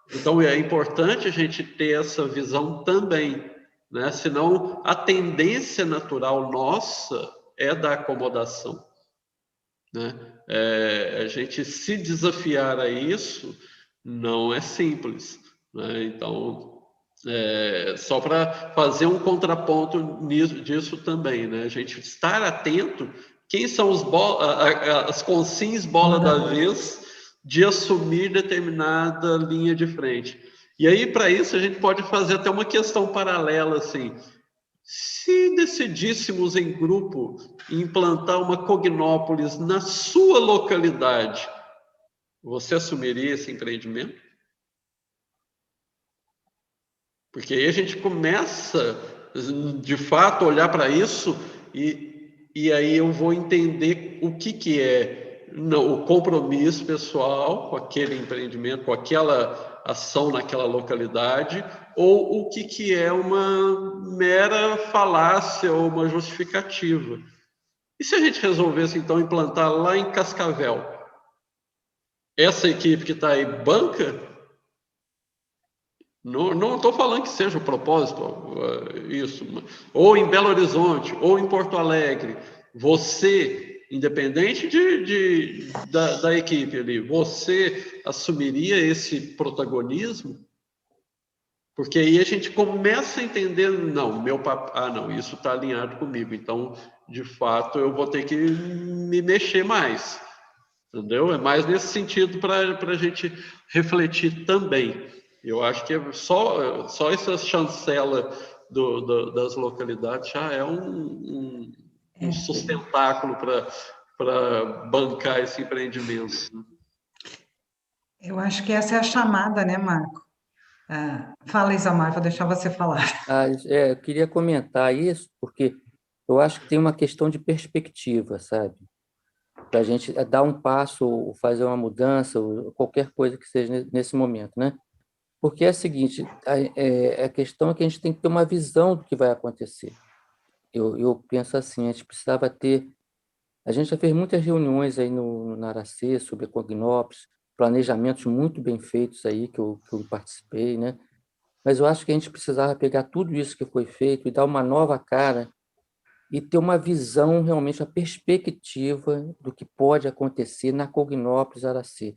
Então, é importante a gente ter essa visão também, né? Senão, a tendência natural nossa é da acomodação, né? A gente se desafiar a isso não é simples, né? Então, só para fazer um contraponto disso também, né? A gente estar atento quem são as consins bola da vez de assumir determinada linha de frente. E aí, para isso, a gente pode fazer até uma questão paralela, assim. Se decidíssemos em grupo implantar uma Cognópolis na sua localidade, você assumiria esse empreendimento? Porque aí a gente começa, de fato, a olhar para isso e aí eu vou entender o que é o compromisso pessoal com aquele empreendimento, com aquela ação naquela localidade, ou o que é uma mera falácia ou uma justificativa. E se a gente resolvesse, então, implantar lá em Cascavel? Essa equipe que está aí banca? Não estou falando que seja o propósito, isso. Ou em Belo Horizonte, ou em Porto Alegre, você, independente da equipe ali, você assumiria esse protagonismo? Porque aí a gente começa a entender, não, isso está alinhado comigo, então, de fato, eu vou ter que me mexer mais, entendeu? É mais nesse sentido para a gente refletir também. Eu acho que só essa chancela das localidades já é um sustentáculo para bancar esse empreendimento. Eu acho que essa é a chamada, né, Marco? Fala, Isamar, vou deixar você falar. Eu queria comentar isso, porque eu acho que tem uma questão de perspectiva, sabe? Para a gente dar um passo, ou fazer uma mudança, ou qualquer coisa que seja nesse momento, né? Porque é o seguinte, a questão é que a gente tem que ter uma visão do que vai acontecer. Eu penso assim, a gente precisava ter... A gente já fez muitas reuniões aí na Aracê sobre Ecognópolis, planejamentos muito bem feitos aí, que eu participei, né? Mas eu acho que a gente precisava pegar tudo isso que foi feito e dar uma nova cara e ter uma visão, realmente, a perspectiva do que pode acontecer na Cognópolis Aracê.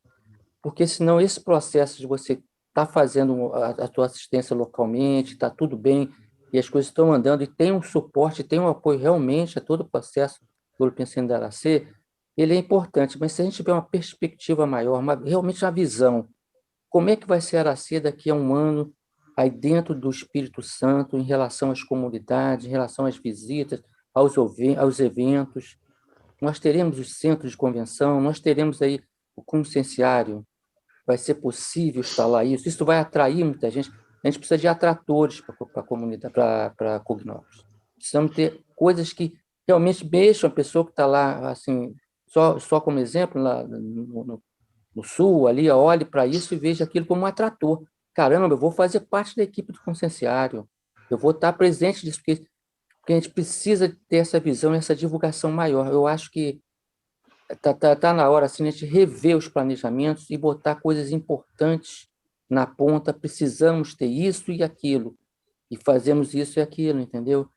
Porque senão esse processo de você estar fazendo a tua assistência localmente, está tudo bem, e as coisas estão andando, e tem um suporte, tem um apoio realmente a todo o processo do Pensando da Aracê, ele é importante, mas se a gente tiver uma perspectiva maior, realmente uma visão, como é que vai ser a Aracê daqui a um ano, aí dentro do Espírito Santo, em relação às comunidades, em relação às visitas, aos eventos, nós teremos os centros de convenção, nós teremos aí o conscienciário, vai ser possível instalar isso? Isso vai atrair muita gente. A gente precisa de atratores para a comunidade, para a Cognópolis. Precisamos ter coisas que realmente mexam a pessoa que está lá, assim, só como exemplo, lá no sul, ali, olhe para isso e veja aquilo como um atrator. Caramba, eu vou fazer parte da equipe do conscienciário, eu vou estar presente disso, porque a gente precisa ter essa visão, essa divulgação maior. Eu acho que tá na hora assim, a gente rever os planejamentos e botar coisas importantes na ponta. Precisamos ter isso e aquilo, e fazemos isso e aquilo, entendeu?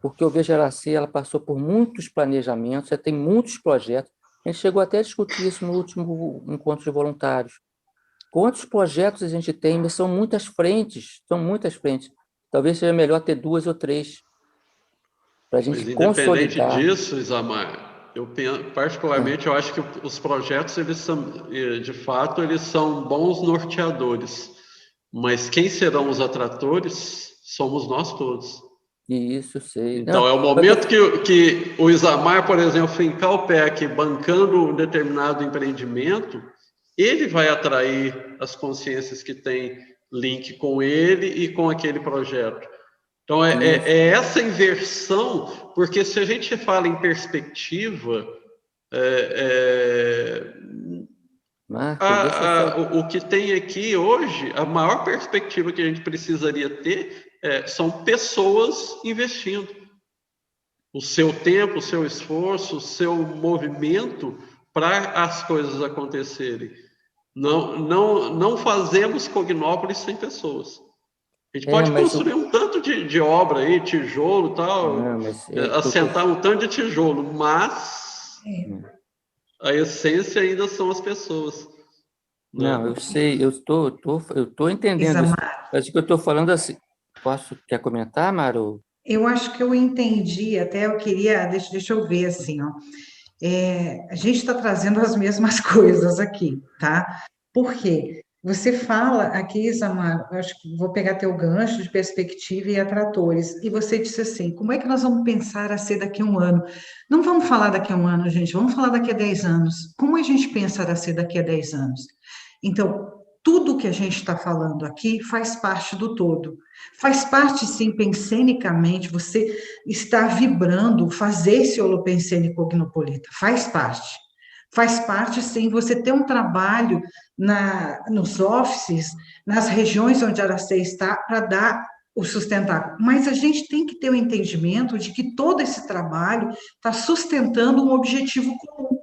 Porque eu vejo a Aracê, ela passou por muitos planejamentos, já tem muitos projetos. A gente chegou até a discutir isso no último encontro de voluntários. Quantos projetos a gente tem? Mas são muitas frentes. Talvez seja melhor ter 2 ou 3 para a gente consolidar. Independente disso, Isamar, particularmente eu acho que os projetos, eles são, de fato, eles são bons norteadores, mas quem serão os atratores somos nós todos. Isso, sei. Então, é o momento que o Isamar, por exemplo, fincar o pé aqui, bancando um determinado empreendimento, ele vai atrair as consciências que têm link com ele e com aquele projeto. Então, é essa inversão, porque se a gente fala em perspectiva, o que tem aqui hoje, a maior perspectiva que a gente precisaria ter são pessoas investindo. O seu tempo, o seu esforço, o seu movimento para as coisas acontecerem. Não fazemos Cognópolis sem pessoas. A gente pode construir um tanto de obra aí, tijolo e tal, assentar um tanto de tijolo, mas a essência ainda são as pessoas. Não, eu sei, eu estou entendendo isso. Acho que eu estou falando assim. Quer comentar, Maru? Eu acho que eu entendi, até eu queria, deixa eu ver assim, ó. A gente está trazendo as mesmas coisas aqui, tá? Por quê? Você fala aqui, Isamar, eu acho que vou pegar teu gancho de perspectiva e atratores, e você disse assim, como é que nós vamos pensar a ser daqui a um ano? Não vamos falar daqui a um ano, gente, vamos falar daqui a 10 anos. Como a gente pensa a ser daqui a 10 anos? Então, tudo que a gente está falando aqui faz parte do todo. Faz parte, sim, pensenicamente, você está vibrando, fazer esse holopensene cognopolita, faz parte. Faz parte, sim, você ter um trabalho nos offices, nas regiões onde a Aracê está, para dar o sustentáculo. Mas a gente tem que ter o entendimento de que todo esse trabalho está sustentando um objetivo comum.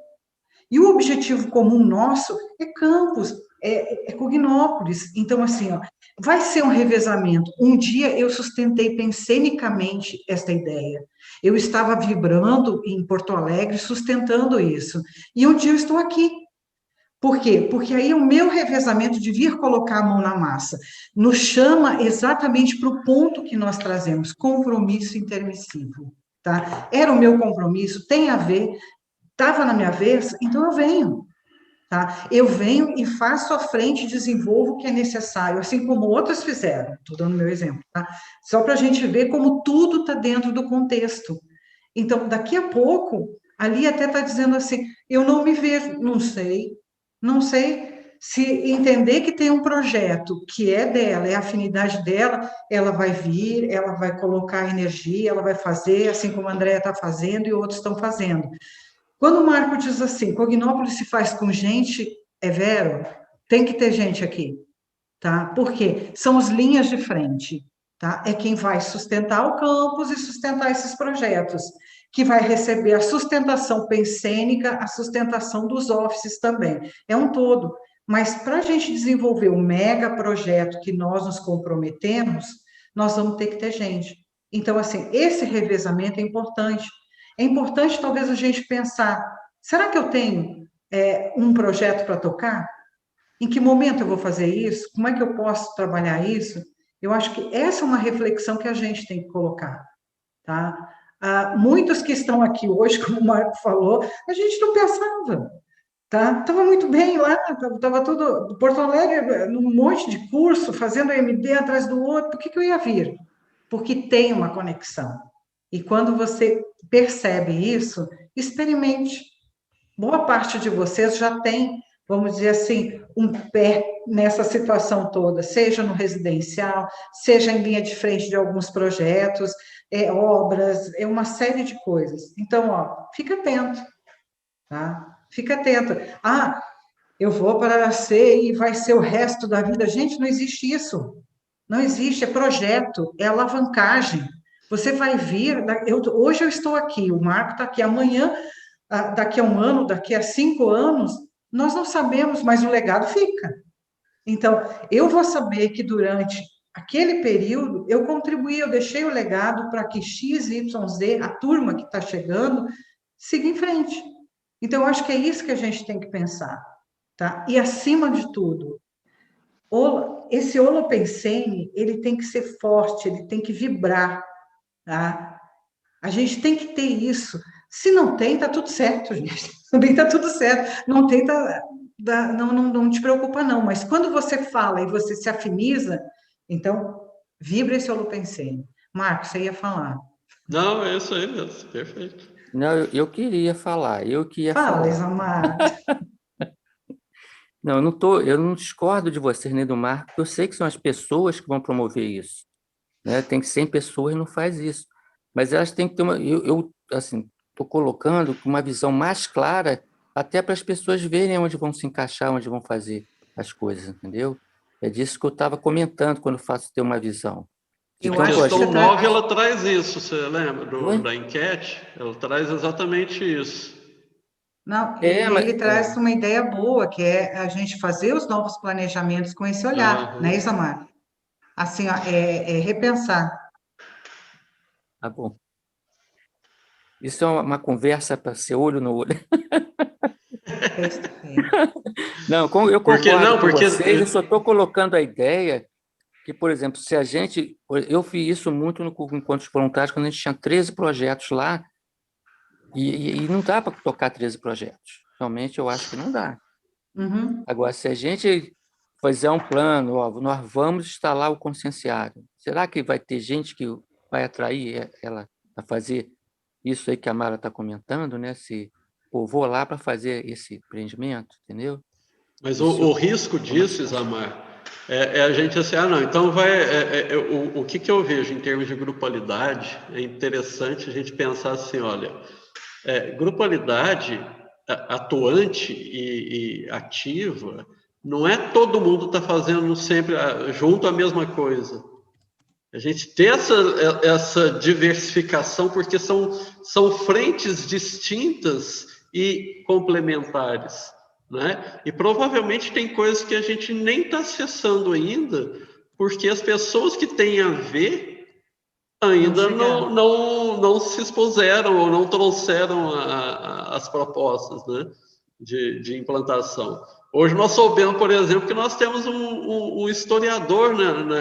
E o objetivo comum nosso é campus, é Cognópolis. Então, assim, ó, vai ser um revezamento. Um dia eu sustentei pensenicamente esta ideia. Eu estava vibrando em Porto Alegre, sustentando isso. E um dia eu estou aqui. Por quê? Porque aí o meu revezamento de vir colocar a mão na massa nos chama exatamente para o ponto que nós trazemos, compromisso intermissivo. Tá? Era o meu compromisso, tem a ver, estava na minha vez, então eu venho. Tá? Eu venho e faço à frente, desenvolvo o que é necessário, assim como outras fizeram. Estou dando meu exemplo. Tá? Só para a gente ver como tudo está dentro do contexto. Então, daqui a pouco, ali até está dizendo assim, eu não me vejo, não sei se entender que tem um projeto que é dela, é a afinidade dela, ela vai vir, ela vai colocar energia, ela vai fazer, assim como a Andréia está fazendo e outros estão fazendo. Quando o Marco diz assim, Cognópolis se faz com gente, é vero, tem que ter gente aqui, tá? Porque são as linhas de frente, tá? É quem vai sustentar o campus e sustentar esses projetos, que vai receber a sustentação pensênica, a sustentação dos offices também. É um todo. Mas para a gente desenvolver um mega projeto que nós nos comprometemos, nós vamos ter que ter gente. Então, assim, esse revezamento é importante. É importante, talvez, a gente pensar, será que eu tenho um projeto para tocar? Em que momento eu vou fazer isso? Como é que eu posso trabalhar isso? Eu acho que essa é uma reflexão que a gente tem que colocar, tá? Muitos que estão aqui hoje, como o Marco falou, a gente não pensava, tá? Estava muito bem lá, estava tudo, Porto Alegre, num monte de curso, fazendo MD atrás do outro, por que eu ia vir? Porque tem uma conexão. E quando você percebe isso, experimente. Boa parte de vocês já tem, vamos dizer assim, um pé nessa situação toda, seja no residencial, seja em linha de frente de alguns projetos, obras, uma série de coisas. Então, fica atento, tá? Fica atento. Eu vou para a C e vai ser o resto da vida. Gente, não existe isso. Não existe, é projeto, é alavancagem. Você vai vir, hoje eu estou aqui, o Marco está aqui, amanhã, daqui a 1 ano, daqui a 5 anos, nós não sabemos, mas o legado fica. Então, eu vou saber que durante aquele período, eu contribuí, eu deixei o legado para que X, Y, Z, a turma que está chegando, siga em frente. Então, eu acho que é isso que a gente tem que pensar, tá? E, acima de tudo, esse holopensene, ele tem que ser forte, ele tem que vibrar, tá? A gente tem que ter isso. Se não tem, tá tudo certo, gente. Também tá tudo certo. Não tem, não te preocupa, não. Mas quando você fala e você se afiniza, então, vibra esse holopensene. Marcos, você ia falar. Não, é isso aí mesmo. Perfeito. Não, eu queria falar. Fala, Isamar. Não, eu não discordo de vocês nem do Marco, porque eu sei que são as pessoas que vão promover isso, né? Tem 100 pessoas e não faz isso. Mas elas têm que ter eu assim, estou colocando uma visão mais clara até para as pessoas verem onde vão se encaixar, onde vão fazer as coisas, entendeu? É disso que eu estava comentando quando faço ter uma visão. A questão 9, ela traz isso, você lembra da enquete? Ela traz exatamente isso. Não, ele traz uma ideia boa, que é a gente fazer os novos planejamentos com esse olhar, né, Isamar? Assim, repensar. Tá bom. Isso é uma conversa para ser olho no olho. Não, eu concordo com vocês, eu só estou colocando a ideia que, por exemplo, se a gente... Eu fiz isso muito no Encontros Voluntários, quando a gente tinha 13 projetos lá, e não dá para tocar 13 projetos. Realmente, eu acho que não dá. Uhum. Agora, se a gente fizer um plano, nós vamos instalar o conscienciário, será que vai ter gente que vai atrair ela a fazer isso aí que a Mara está comentando, né? Vou lá para fazer esse empreendimento, entendeu? Mas o risco disso, Isamar, é a gente assim, não, então o que eu vejo em termos de grupalidade, é interessante a gente pensar assim, olha, grupalidade atuante e ativa, não é todo mundo está fazendo sempre junto a mesma coisa. A gente ter essa diversificação, porque são frentes distintas e complementares, né? E provavelmente tem coisas que a gente nem está acessando ainda, porque as pessoas que têm a ver ainda não se expuseram ou não trouxeram as propostas, né, de implantação. Hoje nós soubemos, por exemplo, que nós temos um historiador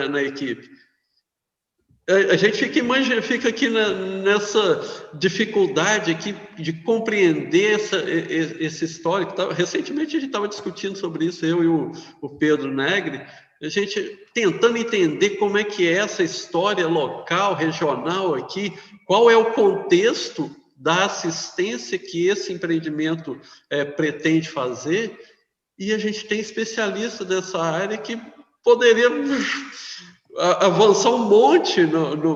na equipe. A gente fica aqui nessa dificuldade aqui de compreender esse histórico. Recentemente a gente estava discutindo sobre isso, eu e o Pedro Negri, a gente tentando entender como é que é essa história local, regional aqui, qual é o contexto da assistência que esse empreendimento pretende fazer, e a gente tem especialistas dessa área que poderiam avançar um monte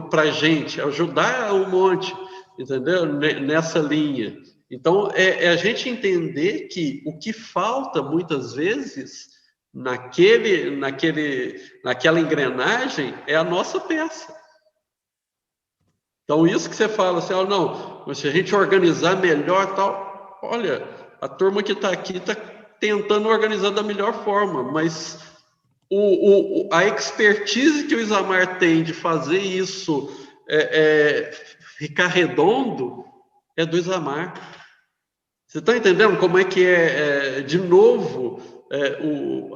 para a gente, ajudar um monte, entendeu? Nessa linha. Então, é a gente entender que o que falta, muitas vezes, naquela engrenagem, é a nossa peça. Então, isso que você fala, assim, não, mas se a gente organizar melhor, tal, olha, a turma que está aqui está tentando organizar da melhor forma, mas a expertise que o Isamar tem de fazer isso ficar redondo é do Isamar. Você está entendendo como é que de novo,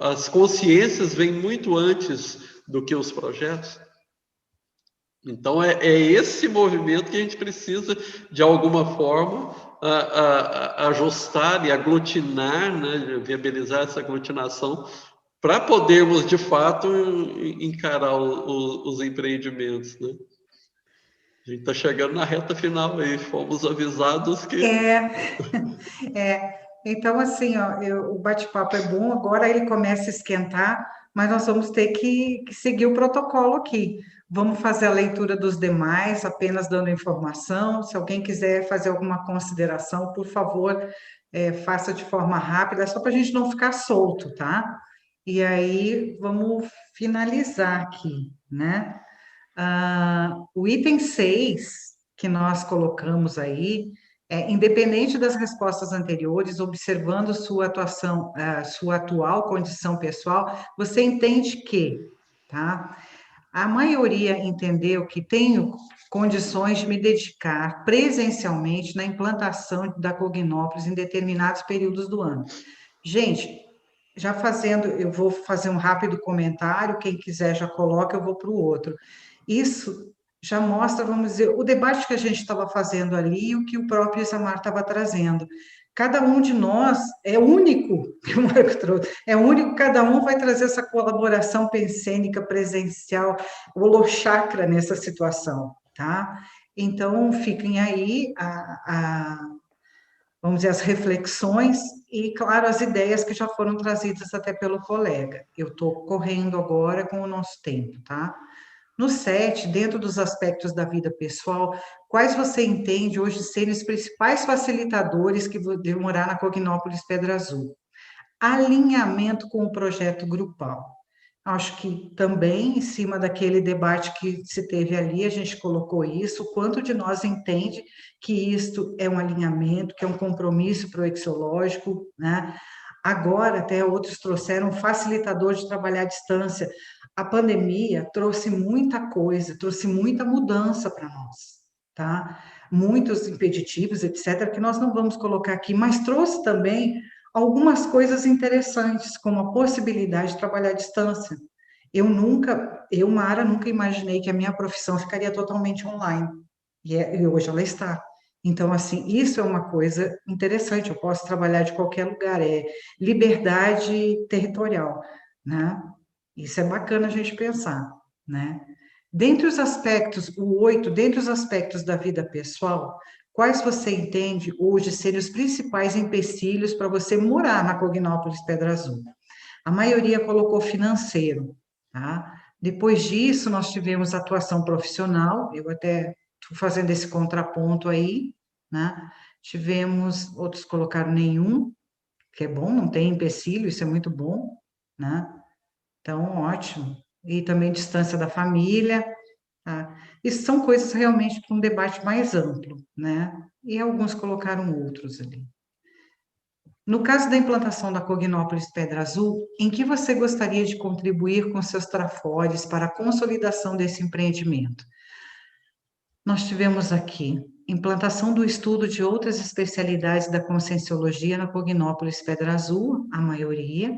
as consciências vêm muito antes do que os projetos? Então, é esse movimento que a gente precisa, de alguma forma, ajustar e aglutinar, né, viabilizar essa aglutinação, para podermos, de fato, encarar os empreendimentos, né? A gente está chegando na reta final aí, fomos avisados que... Então, assim, o bate-papo é bom, agora ele começa a esquentar, mas nós vamos ter que seguir o protocolo aqui. Vamos fazer a leitura dos demais, apenas dando informação. Se alguém quiser fazer alguma consideração, por favor, faça de forma rápida, só para a gente não ficar solto, tá? E aí, vamos finalizar aqui, né? O item 6 que nós colocamos aí, independente das respostas anteriores, observando sua atuação, sua atual condição pessoal, você entende que, tá? A maioria entendeu que tenho condições de me dedicar presencialmente na implantação da Cognópolis em determinados períodos do ano. Gente, eu vou fazer um rápido comentário, quem quiser já coloca, eu vou para o outro. Isso já mostra, vamos dizer, o debate que a gente estava fazendo ali e o que o próprio Isamar estava trazendo. Cada um de nós é único, que o Marco trouxe, é único, cada um vai trazer essa colaboração pensênica, presencial, holochakra nessa situação, tá? Então, fiquem aí vamos dizer, as reflexões e, claro, as ideias que já foram trazidas até pelo colega. Eu estou correndo agora com o nosso tempo, tá? No 7, dentro dos aspectos da vida pessoal, quais você entende hoje serem os principais facilitadores que vão morar na Cognópolis Pedra Azul? Alinhamento com o projeto grupal. Acho que também, em cima daquele debate que se teve ali, a gente colocou isso, o quanto de nós entende que isto é um alinhamento, que é um compromisso proexológico, né? Agora, até outros trouxeram um facilitador de trabalhar à distância. A pandemia trouxe muita coisa, trouxe muita mudança para nós, tá? Muitos impeditivos, etc., que nós não vamos colocar aqui, mas trouxe também algumas coisas interessantes, como a possibilidade de trabalhar à distância. Eu, Mara, nunca imaginei que a minha profissão ficaria totalmente online, e hoje ela está. Então, assim, isso é uma coisa interessante, eu posso trabalhar de qualquer lugar, é liberdade territorial, né? Isso é bacana a gente pensar, né? Dentre os aspectos, o 8, dentre os aspectos da vida pessoal, quais você entende hoje serem os principais empecilhos para você morar na Cognópolis Pedra Azul? A maioria colocou financeiro, tá? Depois disso, nós tivemos atuação profissional, eu até estou fazendo esse contraponto aí, né? Tivemos, outros colocaram nenhum, que é bom, não tem empecilho, isso é muito bom, né? Então, ótimo. E também distância da família, tá? Isso são coisas realmente para um debate mais amplo, né? E alguns colocaram outros ali. No caso da implantação da Cognópolis Pedra Azul, em que você gostaria de contribuir com seus trafores para a consolidação desse empreendimento? Nós tivemos aqui implantação do estudo de outras especialidades da conscienciologia na Cognópolis Pedra Azul, a maioria.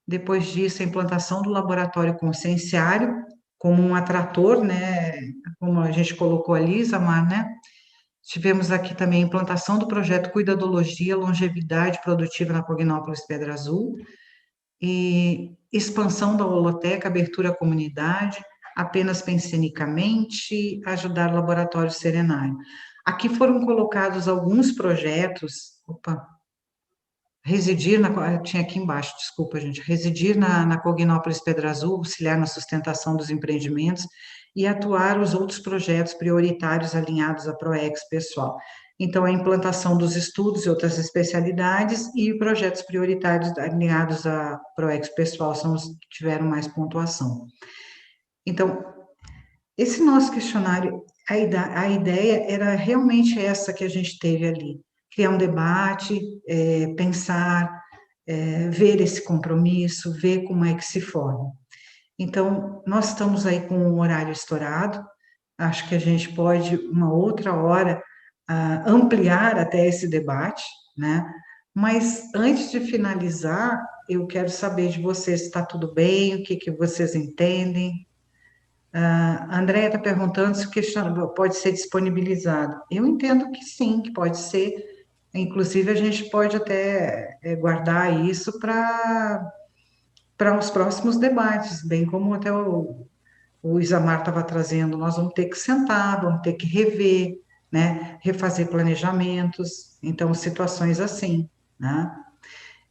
Depois disso, a implantação do laboratório conscienciário, como um atrator, né, como a gente colocou ali, Isamar, né? Tivemos aqui também a implantação do projeto Cuidadologia, Longevidade Produtiva na Cognópolis Pedra Azul, e expansão da holoteca, abertura à comunidade, apenas pensenicamente, ajudar o laboratório serenário. Aqui foram colocados alguns projetos, tinha aqui embaixo, desculpa, gente, residir na Cognópolis Pedra Azul, auxiliar na sustentação dos empreendimentos e atuar os outros projetos prioritários alinhados à PROEX pessoal. Então, a implantação dos estudos e outras especialidades e projetos prioritários alinhados à PROEX pessoal são os que tiveram mais pontuação. Então, esse nosso questionário, a ideia era realmente essa que a gente teve ali, criar um debate, pensar, ver esse compromisso, ver como é que se forma. Então, nós estamos aí com um horário estourado, acho que a gente pode, uma outra hora, ampliar até esse debate, né? Mas, antes de finalizar, eu quero saber de vocês se está tudo bem, o que vocês entendem. A Andréia está perguntando se o questionário pode ser disponibilizado. Eu entendo que sim, que pode ser. Inclusive, a gente pode até guardar isso para os próximos debates, bem como até o Isamar estava trazendo, nós vamos ter que sentar, vamos ter que rever, né, refazer planejamentos, então, situações assim, né?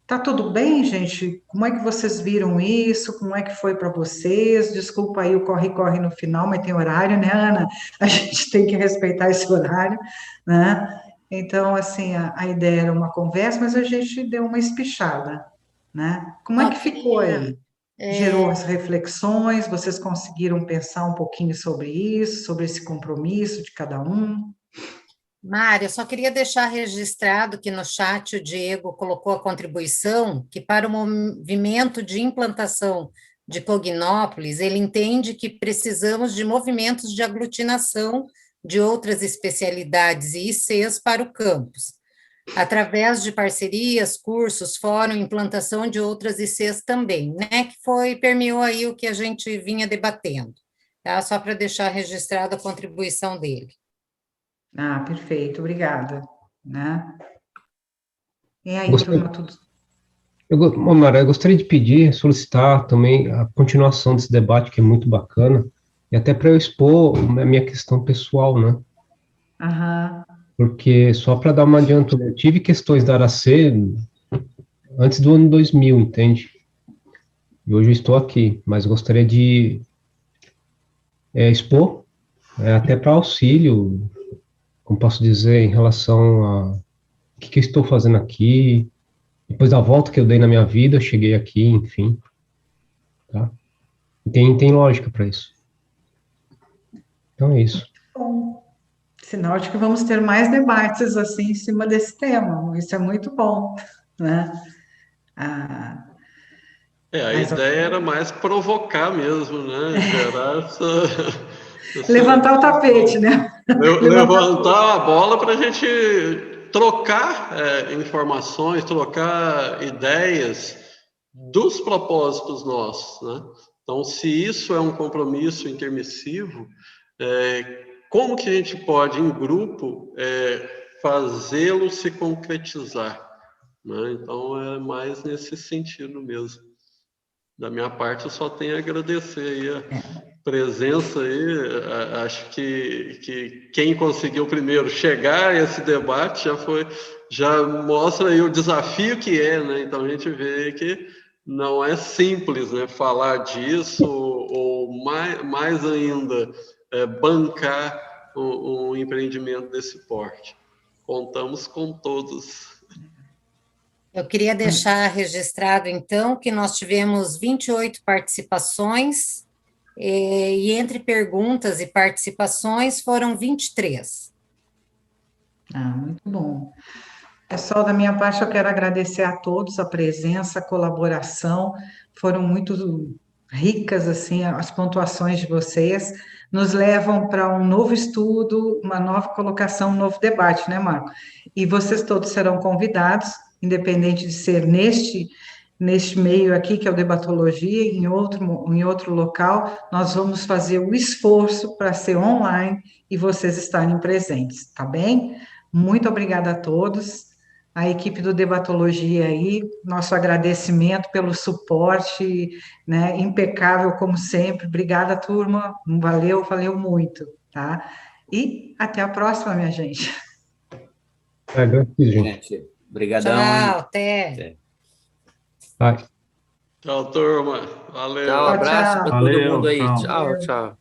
Tá tudo bem, gente? Como é que vocês viram isso? Como é que foi para vocês? Desculpa aí o corre-corre no final, mas tem horário, né, Ana? A gente tem que respeitar esse horário, né? Então, assim, a ideia era uma conversa, mas a gente deu uma espichada, né? Como é que ficou aí? Gerou as reflexões? Vocês conseguiram pensar um pouquinho sobre isso, sobre esse compromisso de cada um? Mária, eu só queria deixar registrado que no chat o Diego colocou a contribuição que para o movimento de implantação de Cognópolis, ele entende que precisamos de movimentos de aglutinação de outras especialidades e ICs para o campus, através de parcerias, cursos, fórum, implantação de outras ICs também, né, que permeou aí o que a gente vinha debatendo, tá? Só para deixar registrada a contribuição dele. Ah, perfeito, obrigada, né? E aí, turma, tudo... Mara, eu gostaria de pedir, solicitar também a continuação desse debate, que é muito bacana, e até para eu expor a minha questão pessoal, né? Aham. Porque, só para dar uma adianto, eu tive questões da Aracê antes do ano 2000, entende? E hoje eu estou aqui, mas gostaria de expor, até para auxílio, como posso dizer, em relação a o que eu estou fazendo aqui, depois da volta que eu dei na minha vida, eu cheguei aqui, enfim, tá? E tem lógica para isso. Então é isso. Bom, sinal de que vamos ter mais debates assim em cima desse tema, isso é muito bom, né? A ideia era mais provocar mesmo, né? Gerar levantar o tapete, né? Levantar a bola para a gente trocar informações, trocar ideias dos propósitos nossos, né? Então, se isso é um compromisso intermissivo, como que a gente pode, em grupo, fazê-lo se concretizar, né? Então, é mais nesse sentido mesmo. Da minha parte, eu só tenho a agradecer aí a presença aí. Acho que quem conseguiu primeiro chegar a esse debate já mostra aí o desafio que é, né? Então a gente vê que não é simples, né, falar disso ou mais ainda bancar um empreendimento desse porte. Contamos com todos. Eu queria deixar registrado, então, que nós tivemos 28 participações, e entre perguntas e participações foram 23. Muito bom. Pessoal, da minha parte, eu quero agradecer a todos a presença, a colaboração, foram muito ricas, assim, as pontuações de vocês, nos levam para um novo estudo, uma nova colocação, um novo debate, né, Marco? E vocês todos serão convidados, independente de ser neste meio aqui, que é o Debatologia, em outro local, nós vamos fazer o esforço para ser online e vocês estarem presentes, tá bem? Muito obrigada a todos, a equipe do Debatologia aí, nosso agradecimento pelo suporte, né, impecável como sempre, obrigada, turma, valeu muito, tá? E até a próxima, minha gente. Graças, gente. Gente, obrigadão. Tchau, até. Ai. Tchau, turma. Valeu. Tchau, abraço para todo Valeu, mundo aí. tchau. Tchau, tchau.